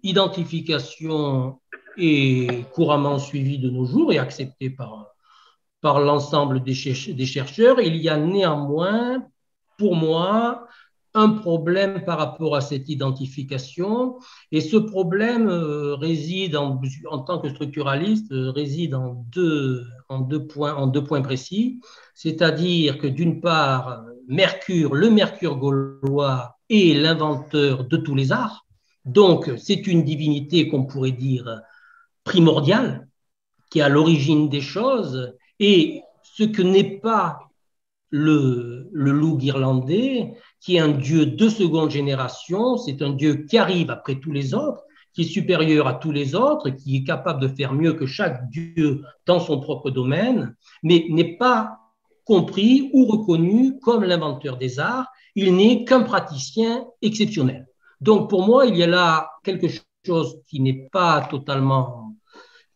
identification est couramment suivie de nos jours et acceptée par l'ensemble des chercheurs, il y a néanmoins, pour moi, un problème par rapport à cette identification. Et ce problème réside, en tant que structuraliste, réside en deux points précis. C'est-à-dire que d'une part, le Mercure gaulois est l'inventeur de tous les arts. Donc, c'est une divinité qu'on pourrait dire primordiale, qui est à l'origine des choses. Et ce que n'est pas le Lugh irlandais, qui est un dieu de seconde génération, c'est un dieu qui arrive après tous les autres, qui est supérieur à tous les autres, qui est capable de faire mieux que chaque dieu dans son propre domaine, mais n'est pas compris ou reconnu comme l'inventeur des arts. Il n'est qu'un praticien exceptionnel. Donc pour moi, il y a là quelque chose qui n'est pas totalement,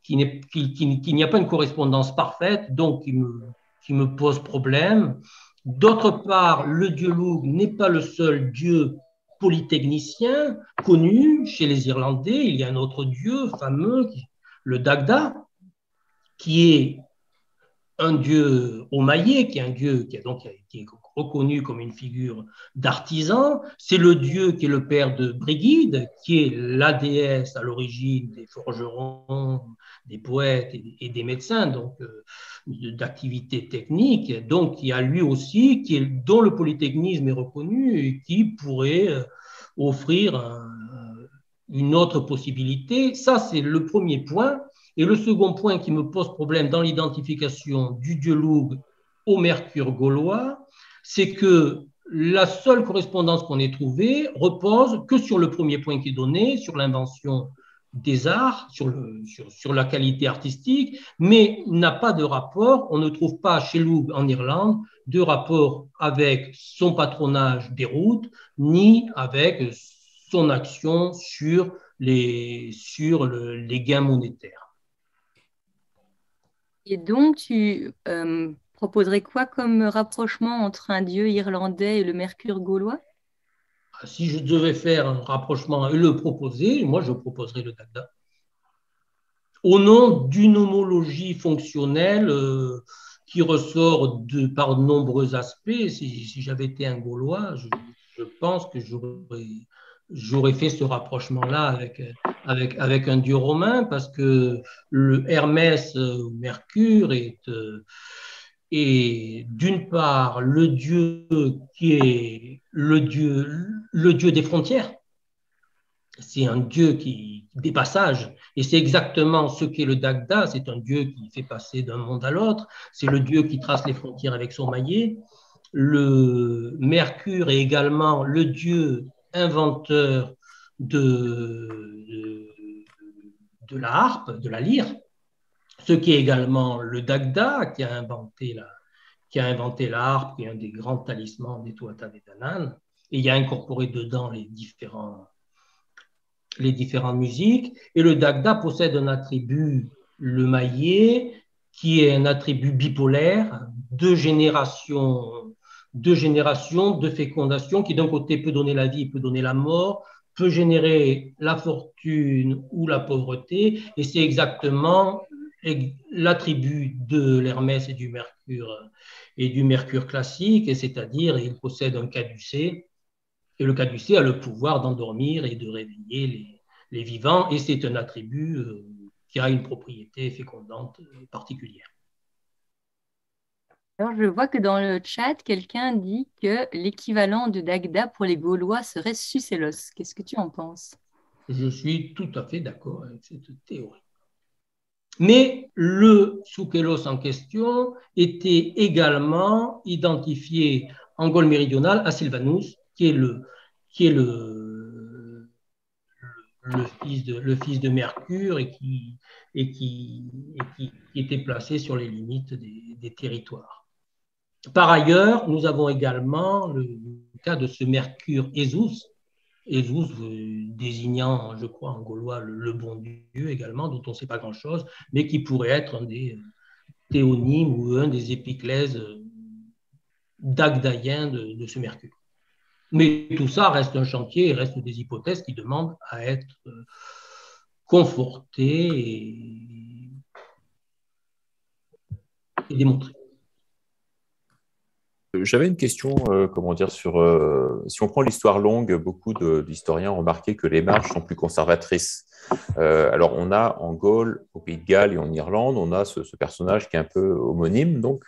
qu'il n'y a pas une correspondance parfaite, donc qui me pose problème. D'autre part, le dieu Lugh n'est pas le seul dieu polytechnicien connu chez les Irlandais. Il y a un autre dieu fameux, le Dagda, qui est un dieu Omaillé, qui est un dieu qui est reconnu comme une figure d'artisan. C'est le dieu qui est le père de Brigide, qui est la déesse à l'origine des forgerons, des poètes et des médecins, donc d'activités techniques. Donc, il y a lui aussi, dont le polytechnisme est reconnu et qui pourrait offrir une autre possibilité. Ça, c'est le premier point. Et le second point qui me pose problème dans l'identification du dieu Lugh au Mercure gaulois, c'est que la seule correspondance qu'on ait trouvée repose que sur le premier point qui est donné, sur l'invention des arts, sur la qualité artistique, mais n'a pas de rapport, on ne trouve pas chez Lugh en Irlande de rapport avec son patronage des routes, ni avec son action sur les gains monétaires. Et donc, tu proposerais quoi comme rapprochement entre un dieu irlandais et le Mercure gaulois? Si je devais faire un rapprochement et le proposer, moi, je proposerais le Dagda. Au nom d'une homologie fonctionnelle qui ressort par de nombreux aspects. Si j'avais été un Gaulois, je pense que j'aurais fait ce rapprochement-là avec un dieu romain, parce que le Hermès, Mercure, est d'une part le dieu qui est le dieu des frontières. C'est un dieu des passages, et c'est exactement ce qu'est le Dagda. C'est un dieu qui fait passer d'un monde à l'autre, c'est le dieu qui trace les frontières avec son maillet. Le Mercure est également le dieu inventeur de la harpe, de la lyre, ce qui est également le Dagda qui a inventé la harpe, qui est un des grands talismans des Tuatha Dé Danann, et il y a incorporé dedans les différentes musiques. Et le Dagda possède un attribut, le maillet, qui est un attribut bipolaire, deux générations de fécondation, qui d'un côté peut donner la vie, peut donner la mort, peut générer la fortune ou la pauvreté, et c'est exactement l'attribut de l'Hermès et du Mercure classique, et c'est-à-dire il possède un caducée, et le caducée a le pouvoir d'endormir et de réveiller les vivants, et c'est un attribut qui a une propriété fécondante particulière. Alors, je vois que dans le chat, quelqu'un dit que l'équivalent de Dagda pour les Gaulois serait Sucellos. Qu'est-ce que tu en penses? Je suis tout à fait d'accord avec cette théorie. Mais le Sucellos en question était également identifié en Gaule méridionale à Sylvanus, qui est le fils de Mercure et qui était placé sur les limites des territoires. Par ailleurs, nous avons également le cas de ce Mercure Esus, désignant, je crois, en gaulois le bon Dieu également, dont on ne sait pas grand-chose, mais qui pourrait être un des théonymes ou un des épiclèses dagdaïens de ce Mercure. Mais tout ça reste un chantier et reste des hypothèses qui demandent à être confortées et démontrées. J'avais une question, si on prend l'histoire longue, beaucoup d'historiens ont remarqué que les marches sont plus conservatrices. Alors, on a en Gaule, au Pays de Galles et en Irlande, on a ce personnage qui est un peu homonyme, donc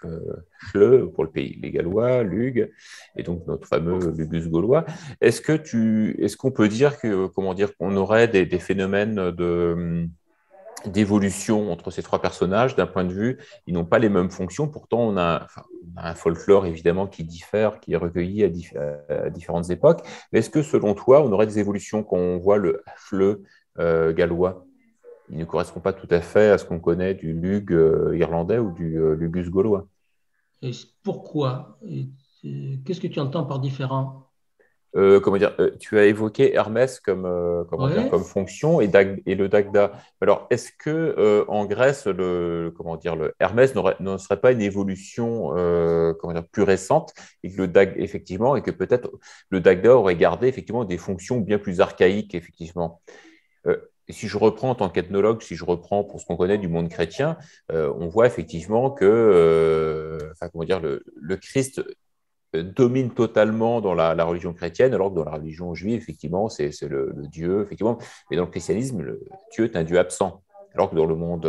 Hle pour le pays, les Gallois, Lugh, et donc notre fameux Lugus gaulois. Est-ce qu'on peut dire qu'on aurait des phénomènes d'évolution entre ces trois personnages d'un point de vue, ils n'ont pas les mêmes fonctions, pourtant on a un folklore évidemment qui diffère, qui est recueilli à différentes époques, mais est-ce que selon toi on aurait des évolutions quand on voit le Hle gallois? Il ne correspond pas tout à fait à ce qu'on connaît du Lugh irlandais ou du Lugus gaulois. Et pourquoi? Qu'est-ce que tu entends par différent? Tu as évoqué Hermès comme fonction et le Dagda. Alors, est-ce que en Grèce, le Hermès ne serait pas une évolution plus récente et que effectivement, et que peut-être le Dagda aurait gardé effectivement des fonctions bien plus archaïques, effectivement. Si je reprends en tant qu'ethnologue, si je reprends pour ce qu'on connaît du monde chrétien, on voit effectivement que le Christ domine totalement dans la religion chrétienne, alors que dans la religion juive, effectivement, c'est le Dieu, effectivement. Mais dans le christianisme, le Dieu est un Dieu absent. Alors que dans le monde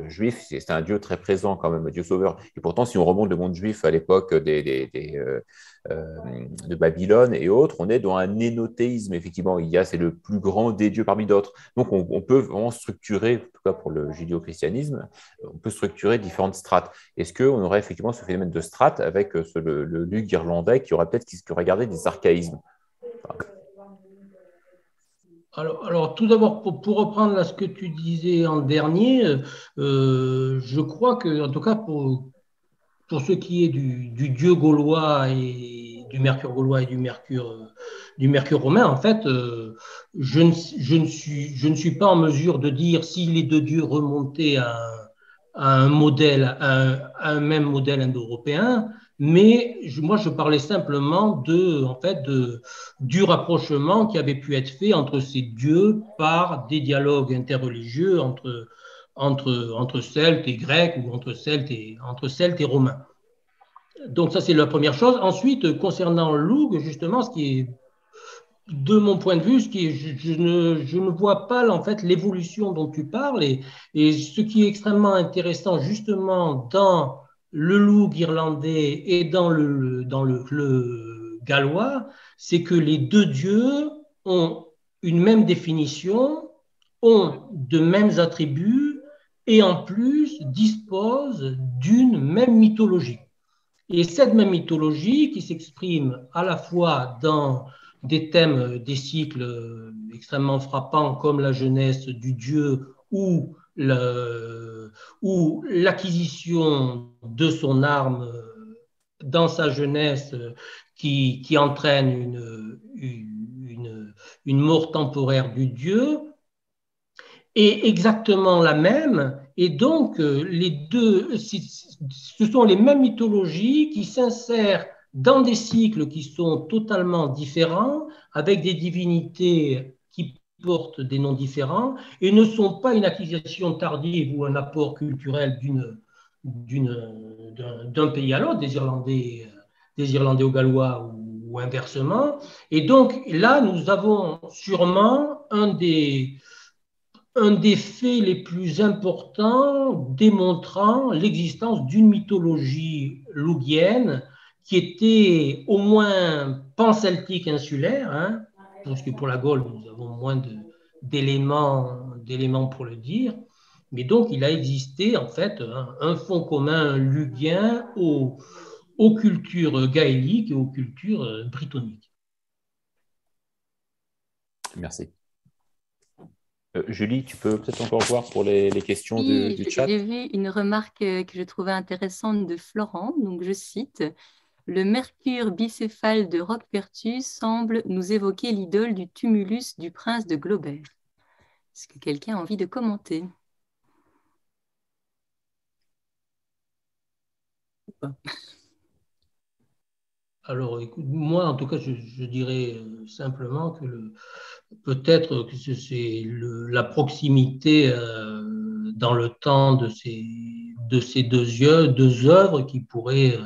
juif, c'est un Dieu très présent quand même, un Dieu sauveur. Et pourtant, si on remonte le monde juif à l'époque de Babylone et autres, on est dans un énothéisme, effectivement. C'est le plus grand des dieux parmi d'autres. Donc, on peut vraiment structurer, en tout cas pour le judéo-christianisme, on peut structurer différentes strates. Est-ce qu'on aurait effectivement ce phénomène de strates avec le Lugh irlandais qui aurait gardé des archaïsmes? Alors, tout d'abord, pour reprendre là ce que tu disais en dernier, je crois que, en tout cas, pour ce qui est du dieu gaulois et du mercure gaulois et du mercure romain, en fait, je ne suis pas en mesure de dire si les deux dieux remontaient à un même modèle indo-européen, mais moi je parlais simplement du rapprochement qui avait pu être fait entre ces dieux par des dialogues interreligieux entre Celtes et Grecs ou entre Celtes et Romains. Donc ça c'est la première chose. Ensuite, concernant Lugh, justement, ce qui est de mon point de vue, je ne vois pas en fait l'évolution dont tu parles et ce qui est extrêmement intéressant justement dans le loup irlandais et dans le gallois, c'est que les deux dieux ont une même définition, ont de mêmes attributs et en plus disposent d'une même mythologie. Et cette même mythologie qui s'exprime à la fois dans des thèmes, des cycles extrêmement frappants comme la jeunesse du dieu ou l'acquisition de son arme dans sa jeunesse qui entraîne une mort temporaire du dieu, est exactement la même. Et donc, les deux, ce sont les mêmes mythologies qui s'insèrent dans des cycles qui sont totalement différents, avec des divinités qui portent des noms différents, et ne sont pas une acquisition tardive ou un apport culturel d'un pays à l'autre, des Irlandais aux Gallois ou inversement. Et donc, là, nous avons sûrement un des faits les plus importants démontrant l'existence d'une mythologie lougienne qui était au moins pan-celtique insulaire, hein, parce que pour la Gaule, nous avons moins d'éléments pour le dire. Mais donc, il a existé en fait un fond commun lugien aux cultures gaéliques et aux cultures brittoniques. Merci. Julie, tu peux peut-être encore voir pour les questions du chat. J'ai vu une remarque que je trouvais intéressante de Florent. Donc, je cite « Le mercure bicéphale de Roquepertus semble nous évoquer l'idole du tumulus du prince de Glaubert. » Est-ce que quelqu'un a envie de commenter? Alors, écoute, moi, en tout cas, je dirais simplement que peut-être que c'est la proximité dans le temps de ces deux œuvres qui pourraient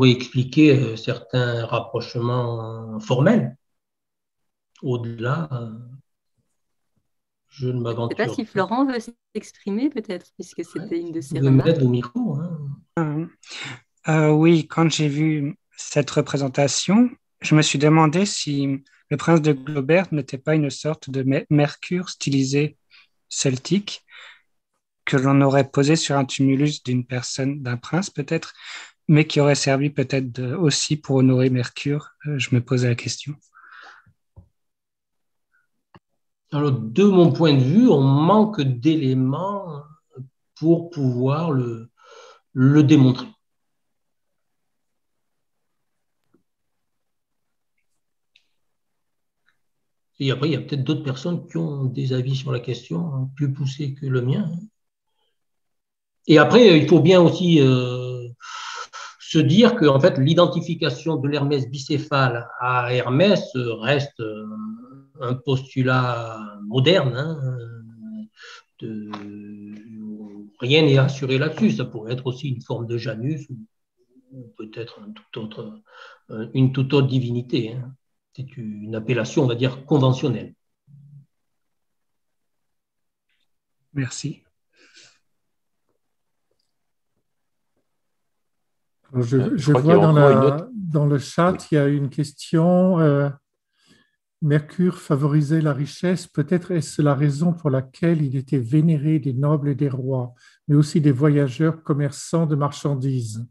expliquer certains rapprochements formels. Au-delà, je ne m'aventure pas. Je ne sais pas si Florent veut s'exprimer peut-être, puisque c'était une de ses remarques. Vous pouvez mettre vos micros. Oui, quand j'ai vu cette représentation, je me suis demandé si le prince de Glaubert n'était pas une sorte de mercure stylisé celtique que l'on aurait posé sur un tumulus d'une personne, d'un prince peut-être, mais qui aurait servi peut-être aussi pour honorer Mercure. Je me posais la question. Alors, de mon point de vue, on manque d'éléments pour pouvoir le démontrer. Et après, il y a peut-être d'autres personnes qui ont des avis sur la question hein, plus poussés que le mien. Et après, il faut bien aussi se dire que en fait, l'identification de l'Hermès bicéphale à Hermès reste un postulat moderne. Hein, rien n'est assuré là-dessus. Ça pourrait être aussi une forme de Janus ou peut-être une toute autre divinité. Hein. C'est une appellation, on va dire, conventionnelle. Merci. Je vois dans le chat, il y a une question. Mercure favorisait la richesse. Peut-être est-ce la raison pour laquelle il était vénéré des nobles et des rois, mais aussi des voyageurs commerçants de marchandises.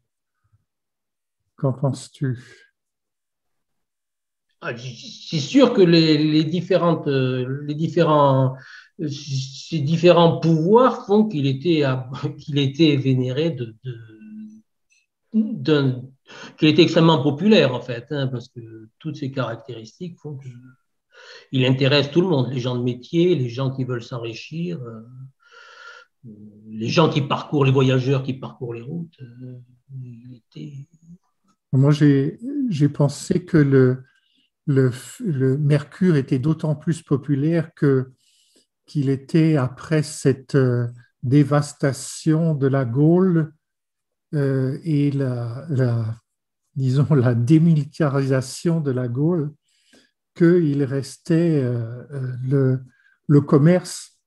Qu'en penses-tu? C'est sûr que ces différents pouvoirs font qu'il était vénéré qu'il était extrêmement populaire en fait, hein, parce que toutes ces caractéristiques font qu'il intéresse tout le monde, les gens de métier, les gens qui veulent s'enrichir, les gens qui parcourent, les voyageurs qui parcourent les routes. Moi, j'ai pensé que le Mercure était d'autant plus populaire qu'il était après cette dévastation de la Gaule et disons, la démilitarisation de la Gaule, qu'il restait le commerce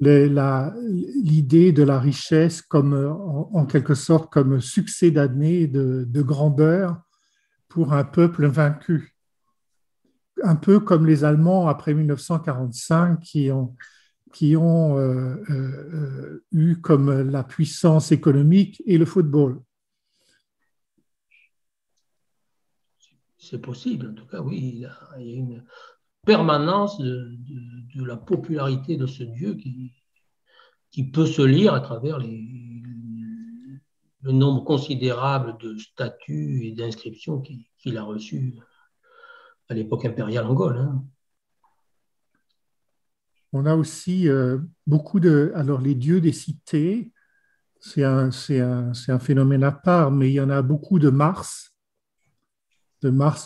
l'idée de la richesse comme, en quelque sorte, comme succès d'année de grandeur pour un peuple vaincu. Un peu comme les Allemands après 1945 qui ont eu comme la puissance économique et le football. C'est possible, en tout cas, oui, il y a une permanence de la popularité de ce Dieu qui peut se lire à travers le nombre considérable de statues et d'inscriptions qu'il a reçues à l'époque impériale en Gaule. Hein. On a aussi beaucoup alors les dieux des cités, c'est un phénomène à part, mais il y en a beaucoup de Mars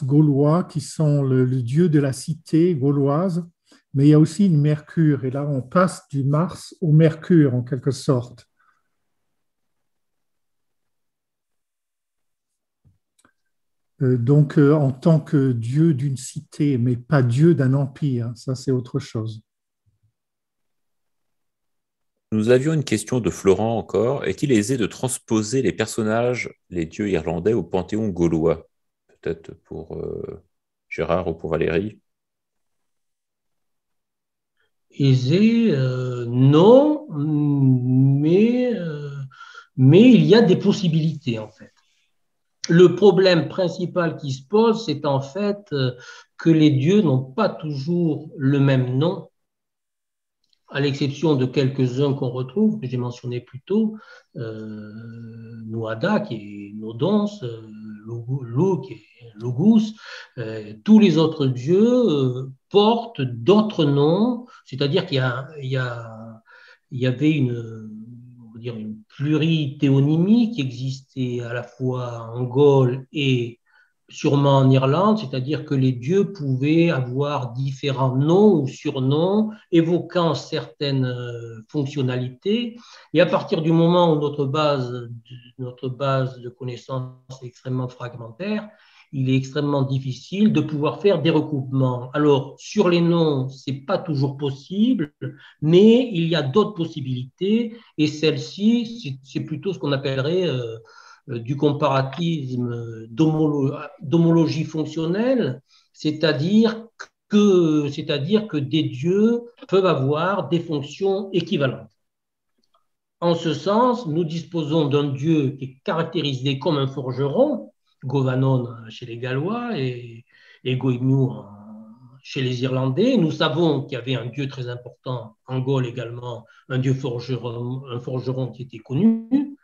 gaulois qui sont le dieu de la cité gauloise, mais il y a aussi une Mercure, et là on passe du Mars au Mercure en quelque sorte. Donc en tant que dieu d'une cité, mais pas dieu d'un empire, ça c'est autre chose. Nous avions une question de Florent encore. Est-il aisé de transposer les personnages, les dieux irlandais, au panthéon gaulois? Peut-être pour Gérard ou pour Valérie. Aisé, non, mais il y a des possibilités en fait. Le problème principal qui se pose, c'est en fait que les dieux n'ont pas toujours le même nom, à l'exception de quelques-uns qu'on retrouve, que j'ai mentionné plus tôt, Nuada qui est Nodons, Lugh qui est Lugus, tous les autres dieux portent d'autres noms, c'est-à-dire qu'il y avait une plurithéonymie qui existait à la fois en Gaule et sûrement en Irlande, c'est-à-dire que les dieux pouvaient avoir différents noms ou surnoms évoquant certaines fonctionnalités. Et à partir du moment où notre base de connaissances est extrêmement fragmentaire, il est extrêmement difficile de pouvoir faire des recoupements. Alors, sur les noms, ce n'est pas toujours possible, mais il y a d'autres possibilités, et celle-ci, c'est plutôt ce qu'on appellerait du comparatisme d'homologie fonctionnelle, c'est-à-dire que des dieux peuvent avoir des fonctions équivalentes. En ce sens, nous disposons d'un dieu qui est caractérisé comme un forgeron, Govanon chez les Gallois et Goibniu chez les Irlandais. Nous savons qu'il y avait un dieu très important en Gaule également, un dieu forgeron qui était connu.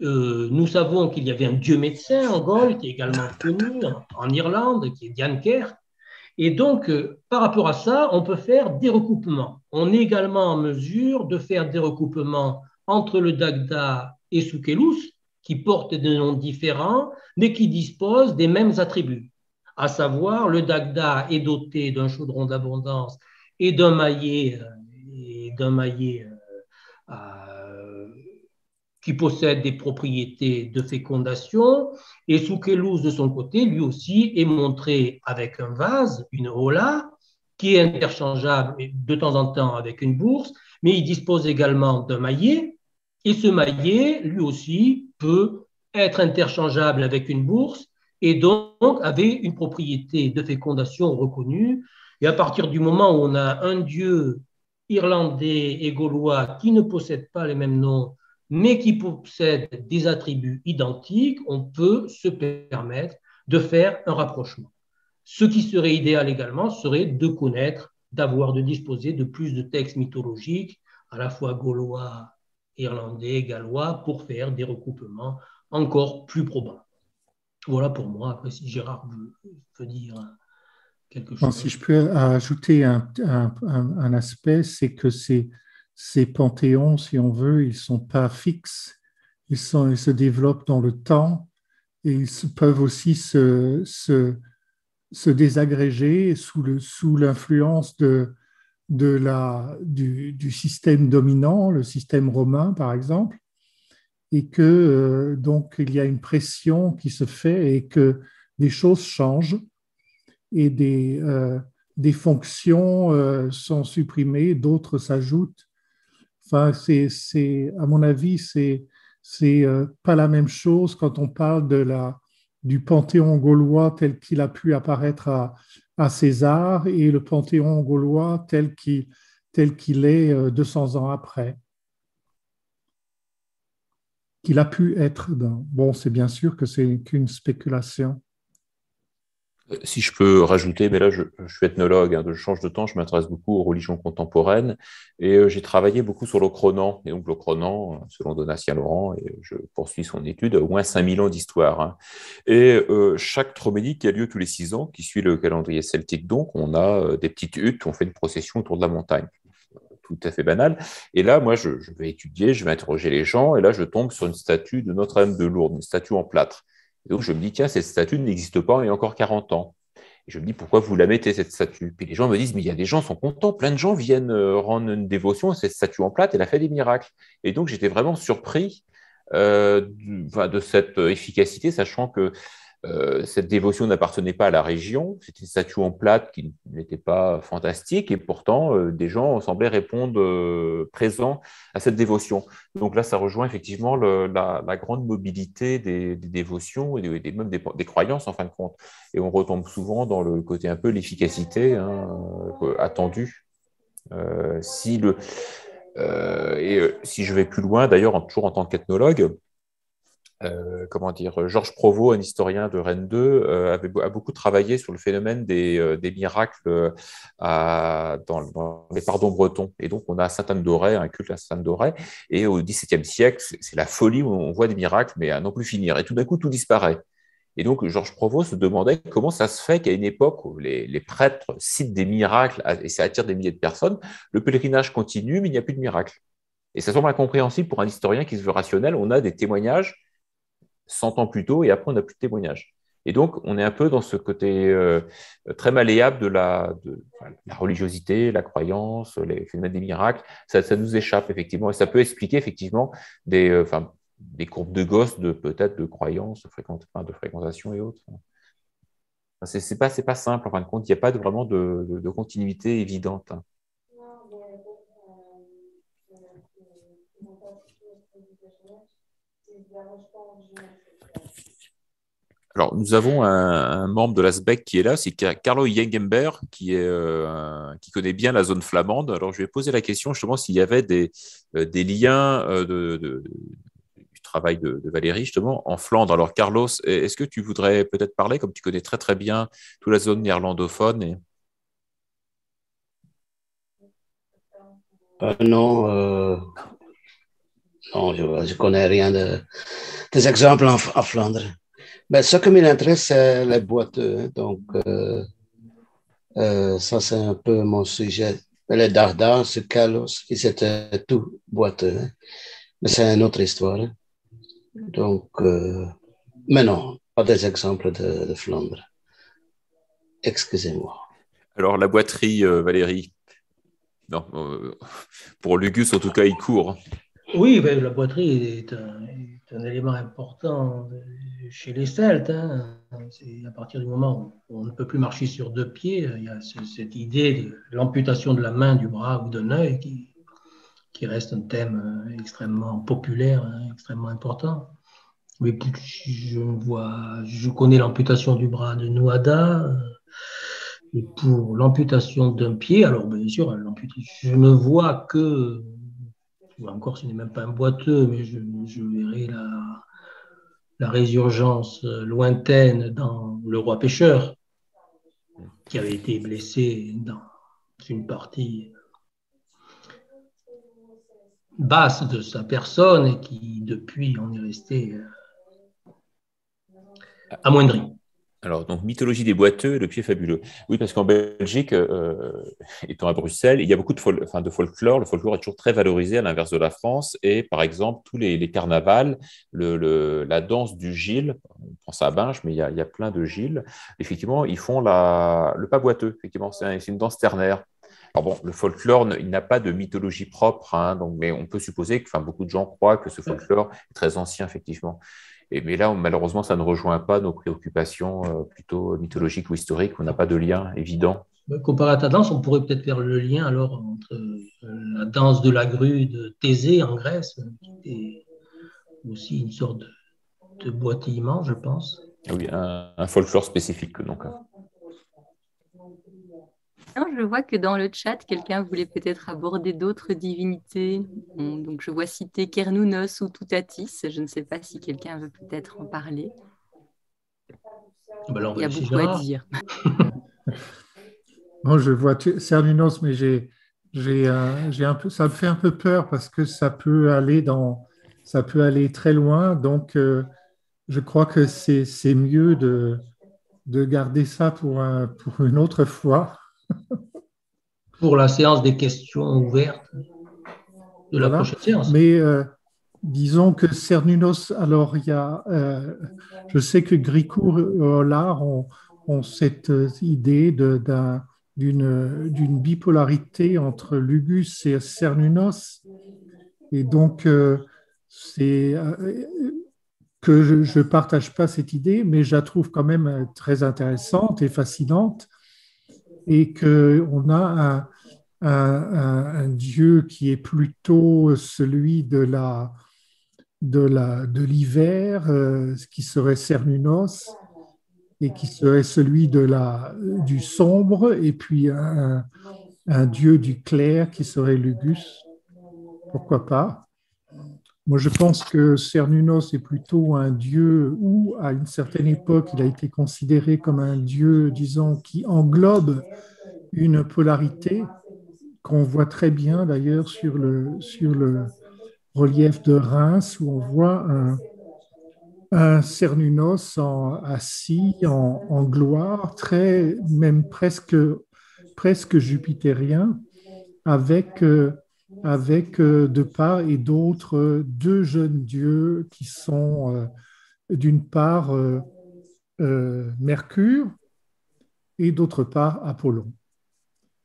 Nous savons qu'il y avait un dieu médecin en Gaule qui est également connu en Irlande, qui est Dianker. Et donc, par rapport à ça, on peut faire des recoupements. On est également en mesure de faire des recoupements entre le Dagda et Soukelous, qui portent des noms différents, mais qui disposent des mêmes attributs. À savoir, le Dagda est doté d'un chaudron d'abondance et d'un maillet qui possède des propriétés de fécondation, et Soukelous, de son côté, lui aussi, est montré avec un vase, une hola, qui est interchangeable de temps en temps avec une bourse, mais il dispose également d'un maillet, et ce maillet, lui aussi, peut être interchangeable avec une bourse, et donc avait une propriété de fécondation reconnue. Et à partir du moment où on a un dieu irlandais et gaulois qui ne possèdent pas les mêmes noms, mais qui possèdent des attributs identiques, on peut se permettre de faire un rapprochement. Ce qui serait idéal également serait de connaître, de disposer de plus de textes mythologiques, à la fois gaulois, irlandais, gallois, pour faire des recoupements encore plus probants. Voilà pour moi. Après, si Gérard veut dire quelque chose. Si je peux ajouter un aspect, c'est que ces panthéons, si on veut, ils ne sont pas fixes, ils se développent dans le temps et ils peuvent aussi se désagréger sous l'influence du système dominant, le système romain par exemple, et que donc il y a une pression qui se fait et que des choses changent et des fonctions sont supprimées, d'autres s'ajoutent. Enfin, à mon avis, c'est pas la même chose quand on parle du panthéon gaulois tel qu'il a pu apparaître à César et le panthéon gaulois tel qu'il est 200 ans après, qu'il a pu être dans. Bon, c'est bien sûr que c'est qu'une spéculation. Si je peux rajouter, mais là je suis ethnologue, hein, je change de temps, je m'intéresse beaucoup aux religions contemporaines et j'ai travaillé beaucoup sur l'Ocronan. Et donc l'Ocronan, selon Donatien Laurent, et je poursuis son étude, au moins 5000 ans d'histoire. Hein. Et chaque tromédie qui a lieu tous les 6 ans, qui suit le calendrier celtique, donc on a des petites huttes, on fait une procession autour de la montagne. Tout à fait banal. Et là, moi, je vais étudier, je vais interroger les gens, et là, je tombe sur une statue de Notre-Dame de Lourdes, une statue en plâtre. Et donc, je me dis, tiens, cette statue n'existe pas il y a encore 40 ans. Et je me dis, pourquoi vous la mettez, cette statue? Puis les gens me disent, mais il y a des gens qui sont contents, plein de gens viennent rendre une dévotion à cette statue en plâtre, elle a fait des miracles. Et donc, j'étais vraiment surpris de cette efficacité, sachant que cette dévotion n'appartenait pas à la région, c'était une statue en plâtre qui n'était pas fantastique, et pourtant des gens semblaient répondre présents à cette dévotion. Donc là, ça rejoint effectivement la grande mobilité des dévotions et même des croyances en fin de compte. Et on retombe souvent dans le côté un peu l'efficacité attendue. Si je vais plus loin, d'ailleurs, toujours en tant qu'ethnologue, Georges Provost, un historien de Rennes 2, a beaucoup travaillé sur le phénomène des miracles dans les pardons bretons. Et donc, on a Sainte-Anne-d'Auray, un culte à Sainte-Anne-d'Auray, et au XVIIe siècle, c'est la folie où on voit des miracles, mais à n'en plus finir. Et tout d'un coup, tout disparaît. Et donc, Georges Provost se demandait comment ça se fait qu'à une époque où les prêtres citent des miracles et ça attire des milliers de personnes, le pèlerinage continue, mais il n'y a plus de miracles. Et ça semble incompréhensible pour un historien qui se veut rationnel. On a des témoignages 100 ans plus tôt, et après, on n'a plus de témoignages. Et donc, on est un peu dans ce côté très malléable de la religiosité, la croyance, les phénomènes des miracles. Ça nous échappe, effectivement, et ça peut expliquer, effectivement, des courbes de gosses, peut-être de croyances, de fréquentation et autres. Enfin, c'est pas simple, en fin de compte. Il n'y a pas vraiment de continuité évidente. Hein. Alors, nous avons un membre de l'ASBEC qui est là, c'est Carlo Jengember, qui connaît bien la zone flamande. Alors, je lui ai posé la question justement s'il y avait des liens du travail de Valérie, justement, en Flandre. Alors, Carlos, est-ce que tu voudrais peut-être parler, comme tu connais très très bien toute la zone néerlandophone Non, non, je connais rien des exemples en Flandre. Mais ce qui m'intéresse, c'est les boiteux. Hein. Donc, ça, c'est un peu mon sujet. Les Dardas, ce Carlos, ils étaient tout boiteux. Hein. Mais c'est une autre histoire. Hein. Donc, mais non, pas des exemples de Flandre. Excusez-moi. Alors, la boiterie, Valérie. Non, pour Lugus, en tout cas, il court. Oui, ben, la boiterie est un élément important chez les Celtes. Hein. C'est à partir du moment où on ne peut plus marcher sur deux pieds, il y a cette idée de l'amputation de la main, du bras ou d'un œil qui reste un thème extrêmement populaire, hein, extrêmement important. Mais je connais l'amputation du bras de Nouada. Et pour l'amputation d'un pied, alors bien sûr, je ne vois que, encore ce n'est même pas un boiteux, mais je verrai la résurgence lointaine dans le roi pêcheur, qui avait été blessé dans une partie basse de sa personne et qui, depuis, en est resté amoindri. Alors, donc, mythologie des boiteux et le pied fabuleux. Oui, parce qu'en Belgique, étant à Bruxelles, il y a beaucoup de folklore. Le folklore est toujours très valorisé à l'inverse de la France. Et par exemple, tous les carnavals, la danse du Gilles, on pense à Binche, mais il y a plein de Gilles, effectivement, ils font le pas boiteux. Effectivement, c'est une danse ternaire. Alors bon, le folklore, il n'a pas de mythologie propre, hein, mais on peut supposer que beaucoup de gens croient que ce folklore est très ancien, effectivement. Mais là, malheureusement, ça ne rejoint pas nos préoccupations plutôt mythologiques ou historiques, où on n'a pas de lien évident Comparé à ta danse, on pourrait peut-être faire le lien alors entre la danse de la grue de Thésée en Grèce, qui était aussi une sorte de boitillement, je pense. Oui, un folklore spécifique, donc. Non, je vois que dans le chat, quelqu'un voulait peut-être aborder d'autres divinités. Donc, je vois citer Kernounos ou Toutatis. Je ne sais pas si quelqu'un veut peut-être en parler. Ben là, Il y a beaucoup à dire. Bon, je vois Cernunnos, mais un peu, ça me fait un peu peur parce que ça peut aller très loin. Donc, je crois que c'est mieux de garder ça pour une autre fois. Pour la séance des questions ouvertes de la prochaine séance. Mais disons que Cernunnos, alors je sais que Gricourt et Hollard ont cette idée d'une bipolarité entre Lugus et Cernunnos. Et donc, c'est que je ne partage pas cette idée, mais je la trouve quand même très intéressante et fascinante. Et qu'on a un Dieu qui est plutôt celui de l'hiver, qui serait Cernunnos, et qui serait celui du sombre, et puis un Dieu du clair qui serait Lugus. Pourquoi pas? Moi, je pense que Cernunnos est plutôt un dieu où, à une certaine époque, il a été considéré comme un dieu, disons, qui englobe une polarité qu'on voit très bien d'ailleurs sur le relief de Reims, où on voit un Cernunnos assis en gloire, même presque jupitérien, avec de part et d'autre deux jeunes dieux qui sont d'une part Mercure et d'autre part Apollon,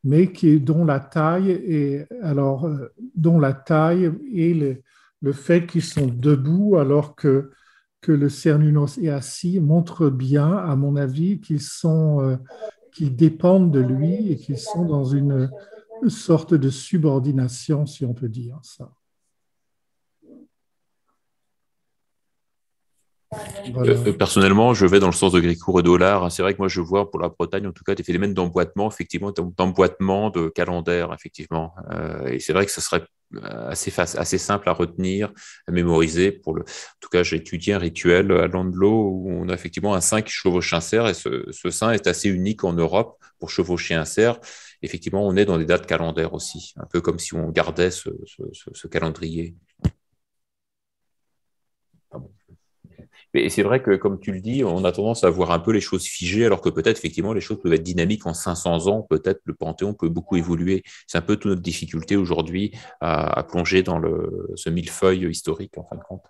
mais dont la taille est le fait qu'ils sont debout alors que le Cernunnos est assis montre bien, à mon avis, qu'ils dépendent de lui et qu'ils sont dans une sorte de subordination, si on peut dire ça. Voilà. Personnellement, je vais dans le sens de Gricourt et d'Hollard. C'est vrai que moi, je vois pour la Bretagne, en tout cas, des phénomènes d'emboîtement, effectivement, d'emboîtement de calendaire, effectivement. Et c'est vrai que ce serait assez simple à retenir, à mémoriser. En tout cas, j'ai étudié un rituel à Landelot où on a effectivement un saint qui chevauche un cerf, et ce saint est assez unique en Europe pour chevaucher un cerf. Effectivement, on est dans des dates calendaires aussi, un peu comme si on gardait ce calendrier. Et c'est vrai que, comme tu le dis, on a tendance à voir un peu les choses figées, alors que peut-être, effectivement, les choses peuvent être dynamiques en 500 ans. Peut-être le Panthéon peut beaucoup évoluer. C'est un peu toute notre difficulté aujourd'hui à plonger dans ce millefeuille historique, en fin de compte.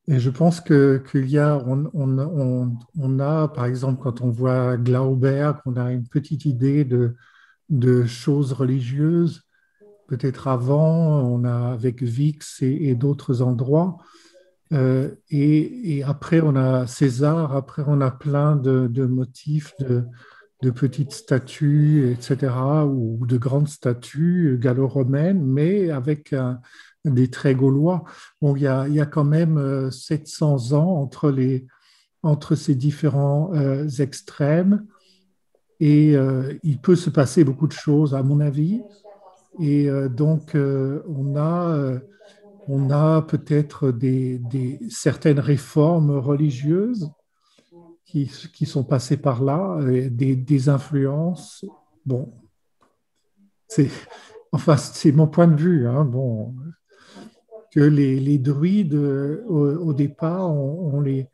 Et je pense on a, par exemple, quand on voit Glauber, on a une petite idée de choses religieuses. Peut-être avant, on a avec Vix et d'autres endroits. Et après, on a César, après, on a plein de motifs de petites statues, etc., ou de grandes statues gallo-romaines, mais avec des traits gaulois. Bon, il y a quand même 700 ans entre ces différents extrêmes, et il peut se passer beaucoup de choses, à mon avis. Et donc, on a peut-être certaines réformes religieuses qui sont passées par là, des influences. Bon, c'est mon point de vue. Hein, bon, que les druides, au départ, on les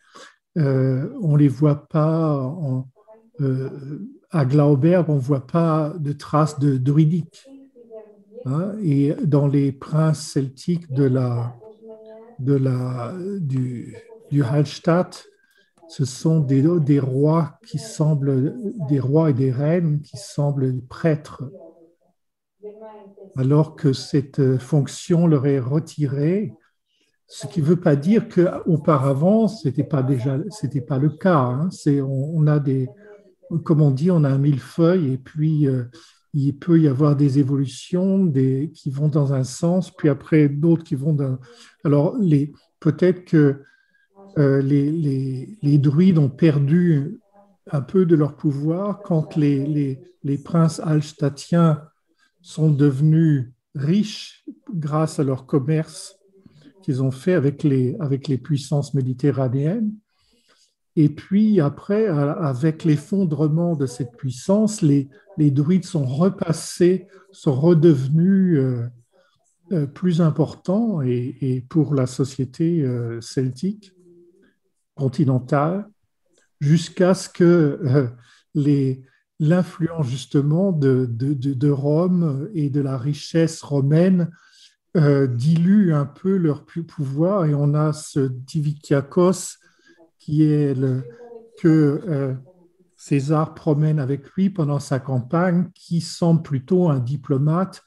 voit pas à Glauberg, on ne voit pas de traces de druidique. Hein, et dans les princes celtiques du Hallstatt, ce sont des rois des rois et des reines qui semblent prêtres, alors que cette fonction leur est retirée, ce qui ne veut pas dire qu'auparavant, c'était pas le cas. Hein. On a comme on dit, on a un millefeuille et puis il peut y avoir des évolutions qui vont dans un sens, puis après d'autres qui vont dans... Alors, peut-être que les druides ont perdu un peu de leur pouvoir quand les princes alstatiens sont devenus riches grâce à leur commerce qu'ils ont fait avec les puissances méditerranéennes. Et puis après, avec l'effondrement de cette puissance, les druides sont repassés, sont redevenus plus importants et pour la société celtique continentale, jusqu'à ce que l'influence justement de Rome et de la richesse romaine dilue un peu leur pouvoir, et on a ce Diviciacos qui est que César promène avec lui pendant sa campagne, qui semble plutôt un diplomate,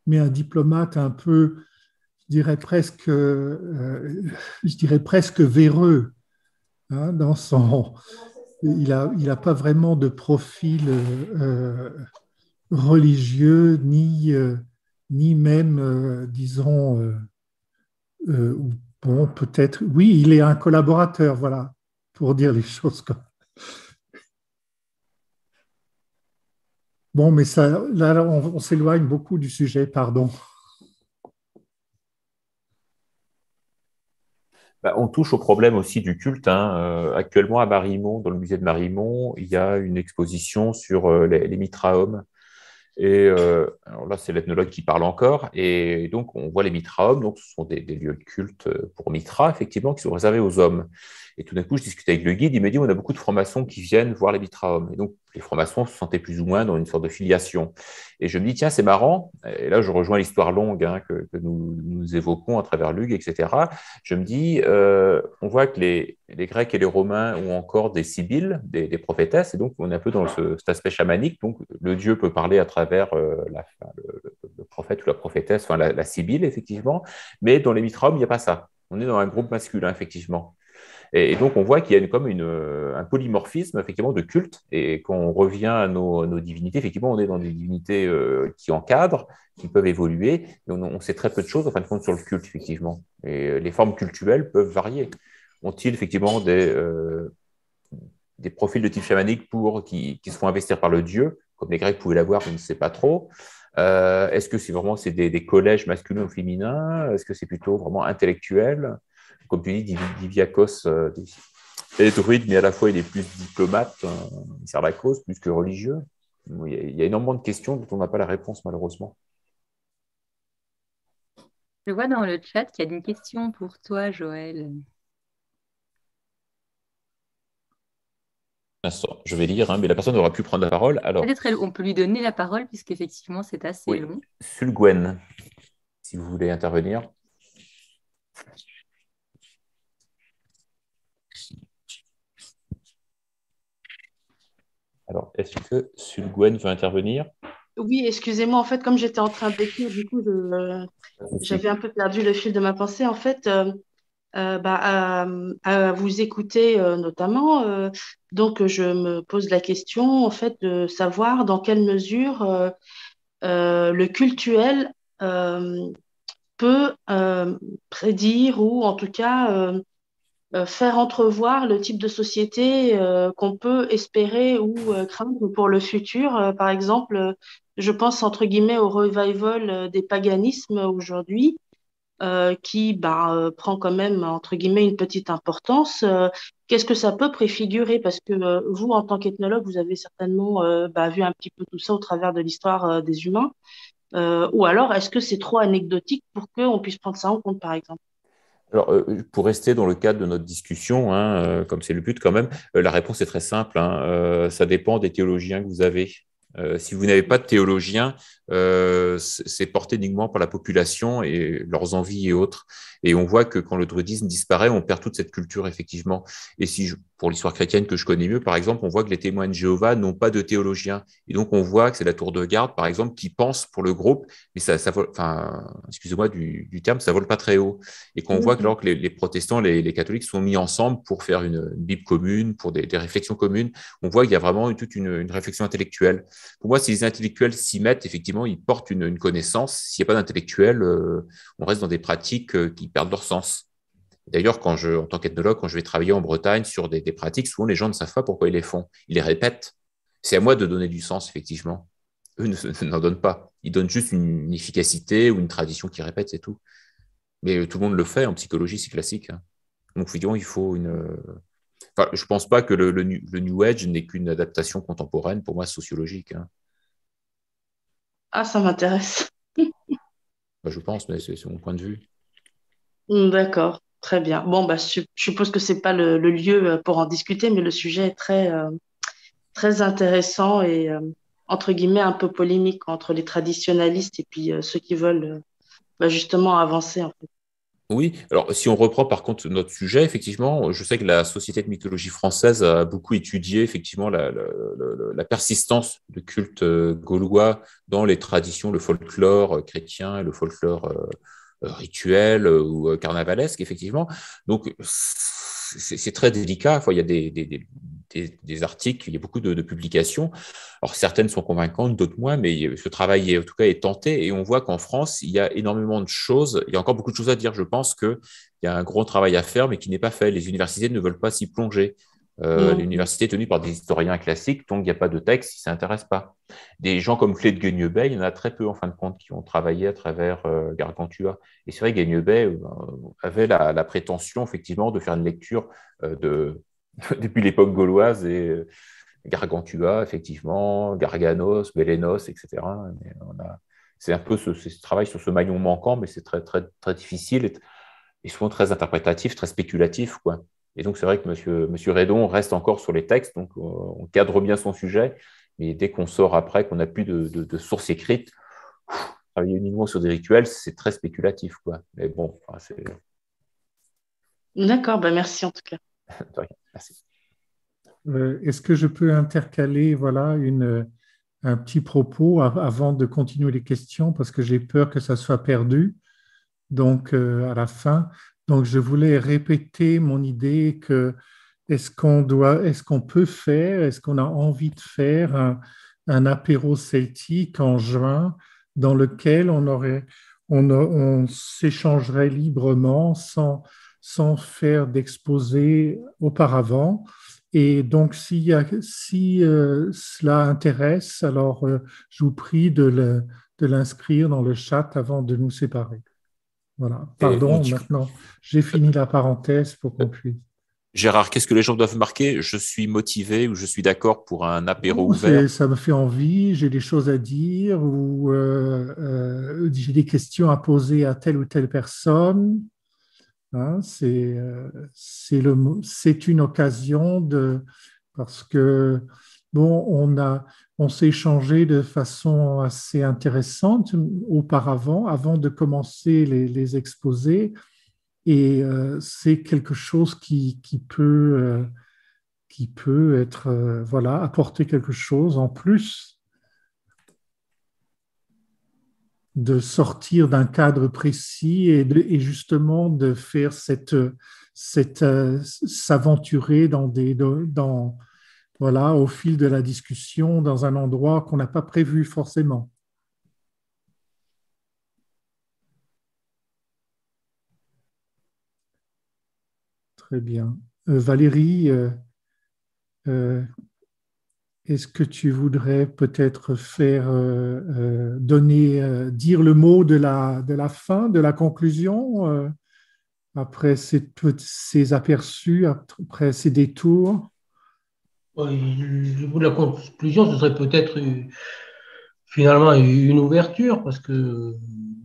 mais un diplomate un peu, je dirais presque véreux, hein, il a pas vraiment de profil religieux, ni même, disons, bon, peut-être, oui, il est un collaborateur, voilà, pour dire les choses comme. Bon, mais ça, là, on s'éloigne beaucoup du sujet, pardon. On touche au problème aussi du culte, hein. Actuellement, à Marimont, dans le musée de Marimont, il y a une exposition sur les Mitraomes. Et alors là, c'est l'ethnologue qui parle encore. Et donc, on voit les Mitraomes. Donc, ce sont des lieux de culte pour Mitra, effectivement, qui sont réservés aux hommes. Et tout d'un coup, je discutais avec le guide. Il me dit, on a beaucoup de francs-maçons qui viennent voir les Mitraomes. Et donc, les francs-maçons se sentaient plus ou moins dans une sorte de filiation. Et je me dis, tiens, c'est marrant. Et là, je rejoins l'histoire longue, hein, que nous évoquons à travers Lug, etc. Je me dis, on voit que les Grecs et les Romains ont encore des sibylles, des prophétesses. Et donc, on est un peu dans cet aspect chamanique. Donc, le dieu peut parler à travers le prophète ou la prophétesse, enfin la sibylle, effectivement. Mais dans les Mitraomes, il n'y a pas ça. On est dans un groupe masculin, effectivement. Et donc, on voit qu'il y a comme un polymorphisme, effectivement, de culte. Et quand on revient à nos divinités, effectivement, on est dans des divinités qui encadrent, qui peuvent évoluer. Et on sait très peu de choses, en fin de compte, sur le culte, effectivement. Et les formes cultuelles peuvent varier. Ont-ils, effectivement, des profils de type chamanique qui se font investir par le dieu, comme les Grecs pouvaient l'avoir, on ne sait pas trop. Est-ce que c'est des collèges masculins ou féminins? Est-ce que c'est plutôt vraiment intellectuel? Comme tu dis, Diviakos est druide, mais à la fois il est plus diplomate, il sert la cause, plus que religieux. Il y a énormément de questions dont on n'a pas la réponse, malheureusement. Je vois dans le chat qu'il y a une question pour toi, Joël. Je vais lire, hein, mais la personne aura pu prendre la parole. Alors, peut-être on peut lui donner la parole, puisqu'effectivement, c'est assez long. Sulgwen, si vous voulez intervenir. Alors, est-ce que Sulgwen veut intervenir? Oui, excusez-moi, en fait, comme j'étais en train d'écrire, du coup, j'avais un peu perdu le fil de ma pensée. En fait, à vous écouter notamment, donc je me pose la question, en fait, de savoir dans quelle mesure le cultuel peut prédire ou en tout cas faire entrevoir le type de société qu'on peut espérer ou craindre pour le futur. Par exemple, je pense entre guillemets au revival des paganismes aujourd'hui, qui prend quand même entre guillemets une petite importance. Qu'est-ce que ça peut préfigurer? Parce que vous, en tant qu'ethnologue, vous avez certainement vu un petit peu tout ça au travers de l'histoire des humains. Ou alors, est-ce que c'est trop anecdotique pour qu'on puisse prendre ça en compte, par exemple? Alors, pour rester dans le cadre de notre discussion, hein, comme c'est le but quand même, la réponse est très simple, hein, ça dépend des théologiens que vous avez. Si vous n'avez pas de théologiens, c'est porté uniquement par la population et leurs envies et autres. Et on voit que quand le druidisme disparaît, on perd toute cette culture, effectivement. Et pour l'histoire chrétienne que je connais mieux, par exemple, on voit que les témoins de Jéhovah n'ont pas de théologiens. Et donc, on voit que c'est la tour de garde, par exemple, qui pense pour le groupe, mais ça vole, enfin, excusez-moi du terme, ça vole pas très haut. Et qu'on voit que, alors que les protestants, les catholiques sont mis ensemble pour faire une Bible commune, pour des réflexions communes, on voit qu'il y a vraiment toute une réflexion intellectuelle. Pour moi, si les intellectuels s'y mettent, effectivement, ils portent une connaissance. S'il n'y a pas d'intellectuels, on reste dans des pratiques qui perdent leur sens. D'ailleurs, en tant qu'ethnologue, quand je vais travailler en Bretagne sur des pratiques, souvent les gens ne savent pas pourquoi ils les font. Ils les répètent. C'est à moi de donner du sens, effectivement. Eux n'en donnent pas. Ils donnent juste une efficacité ou une tradition qu'ils répètent, c'est tout. Mais tout le monde le fait. En psychologie, c'est classique. Hein. Donc, évidemment, il faut une. Enfin, je ne pense pas que le New Age n'est qu'une adaptation contemporaine, pour moi, sociologique. Hein. Ah, ça m'intéresse. Enfin, je pense, mais c'est mon point de vue. D'accord, très bien. Bon, bah, je suppose que c'est pas le lieu pour en discuter, mais le sujet est très intéressant et entre guillemets un peu polémique entre les traditionalistes et puis ceux qui veulent bah, justement avancer en fait. Oui, alors si on reprend par contre notre sujet, effectivement, je sais que la Société de mythologie française a beaucoup étudié effectivement la persistance de culte gaulois dans les traditions, le folklore chrétien et le folklore rituel ou carnavalesque, effectivement. Donc, c'est très délicat. Enfin, il y a des articles, il y a beaucoup de publications. Alors, certaines sont convaincantes, d'autres moins, mais ce travail, en tout cas, est tenté. Et on voit qu'en France, il y a énormément de choses. Il y a encore beaucoup de choses à dire. Je pense qu'il y a un gros travail à faire, mais qui n'est pas fait. Les universités ne veulent pas s'y plonger. L'université est tenue par des historiens classiques, donc il n'y a pas de texte, ils ne s'intéressent pas. Des gens comme Clé de Guignebay, il y en a très peu en fin de compte qui ont travaillé à travers Gargantua. Et c'est vrai que Guignebay avait la prétention effectivement de faire une lecture depuis l'époque gauloise et Gargantua, effectivement, Garganos, Bélénos, etc. C'est un peu ce travail sur ce maillon manquant, mais c'est très, très, très difficile et souvent très interprétatif, très spéculatif, quoi. Et donc, c'est vrai que monsieur Redon reste encore sur les textes, donc on cadre bien son sujet, mais dès qu'on sort après, qu'on n'a plus de sources écrites, travailler uniquement sur des rituels, c'est très spéculatif, quoi. Mais bon, c'est... D'accord, bah merci en tout cas. Merci. Est-ce que je peux intercaler voilà, un petit propos avant de continuer les questions parce que j'ai peur que ça soit perdu donc à la fin. Donc je voulais répéter mon idée que est-ce qu'on peut faire, est-ce qu'on a envie de faire un apéro celtique en juin dans lequel on s'échangerait librement sans faire d'exposé auparavant. Et donc, si cela intéresse, alors je vous prie de l'inscrire dans le chat avant de nous séparer. Voilà. Pardon, maintenant, j'ai fini la parenthèse pour qu'on puisse. Gérard, qu'est-ce que les gens doivent marquer? Je suis motivé ou je suis d'accord pour un apéro ouvert? Ça me fait envie, j'ai des choses à dire ou j'ai des questions à poser à telle ou telle personne. Hein, c'est une occasion parce que bon, on s'est échangé de façon assez intéressante auparavant, avant de commencer les exposés, et c'est quelque chose qui peut être voilà, apporter quelque chose en plus de sortir d'un cadre précis et justement de faire s'aventurer voilà, au fil de la discussion dans un endroit qu'on n'a pas prévu forcément. Très bien. Valérie, est-ce que tu voudrais peut-être dire le mot de la fin, de la conclusion, après ces aperçus, après ces détours? Le bout de la conclusion, ce serait peut-être finalement une ouverture, parce que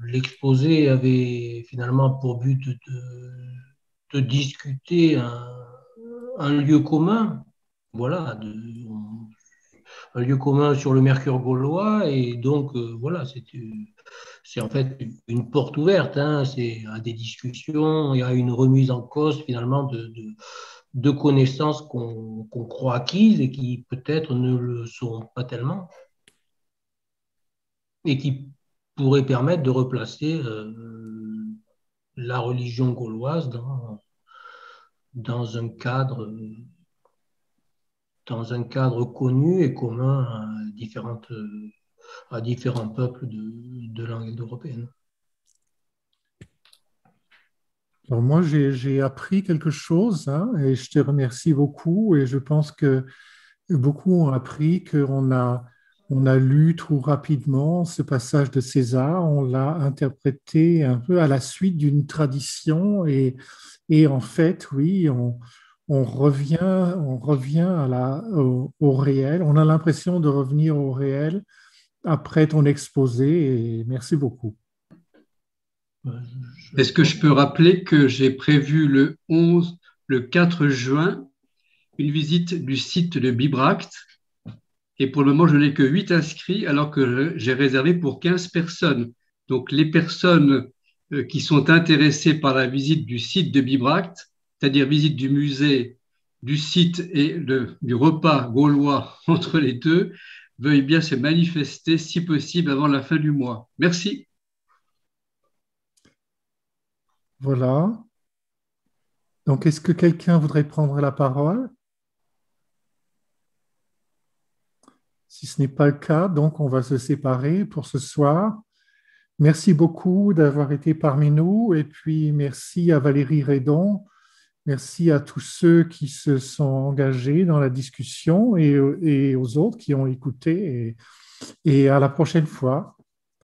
l'exposé avait finalement pour but de discuter un lieu commun. Voilà, un lieu commun sur le Mercure gaulois, et donc voilà, c'est en fait une porte ouverte, hein, c'est à des discussions, il y a une remise en cause finalement de connaissances qu'on croit acquises et qui peut-être ne le sont pas tellement, et qui pourraient permettre de replacer la religion gauloise dans un cadre, connu et commun à différents peuples de langue européenne. Alors moi, j'ai appris quelque chose, hein, et je te remercie beaucoup. Et je pense que beaucoup ont appris on a lu trop rapidement ce passage de César, on l'a interprété un peu à la suite d'une tradition. Et en fait, oui, on revient au réel. On a l'impression de revenir au réel après ton exposé. Et merci beaucoup. Est-ce que je peux rappeler que j'ai prévu le 4 juin, une visite du site de Bibracte, et pour le moment, je n'ai que 8 inscrits, alors que j'ai réservé pour 15 personnes. Donc, les personnes qui sont intéressées par la visite du site de Bibracte, c'est-à-dire visite du musée, du site et du repas gaulois entre les deux, veuillent bien se manifester, si possible, avant la fin du mois. Merci. Voilà. Donc, est-ce que quelqu'un voudrait prendre la parole? Si ce n'est pas le cas, donc on va se séparer pour ce soir. Merci beaucoup d'avoir été parmi nous et puis merci à Valérie Redon. Merci à tous ceux qui se sont engagés dans la discussion et aux autres qui ont écouté et à la prochaine fois.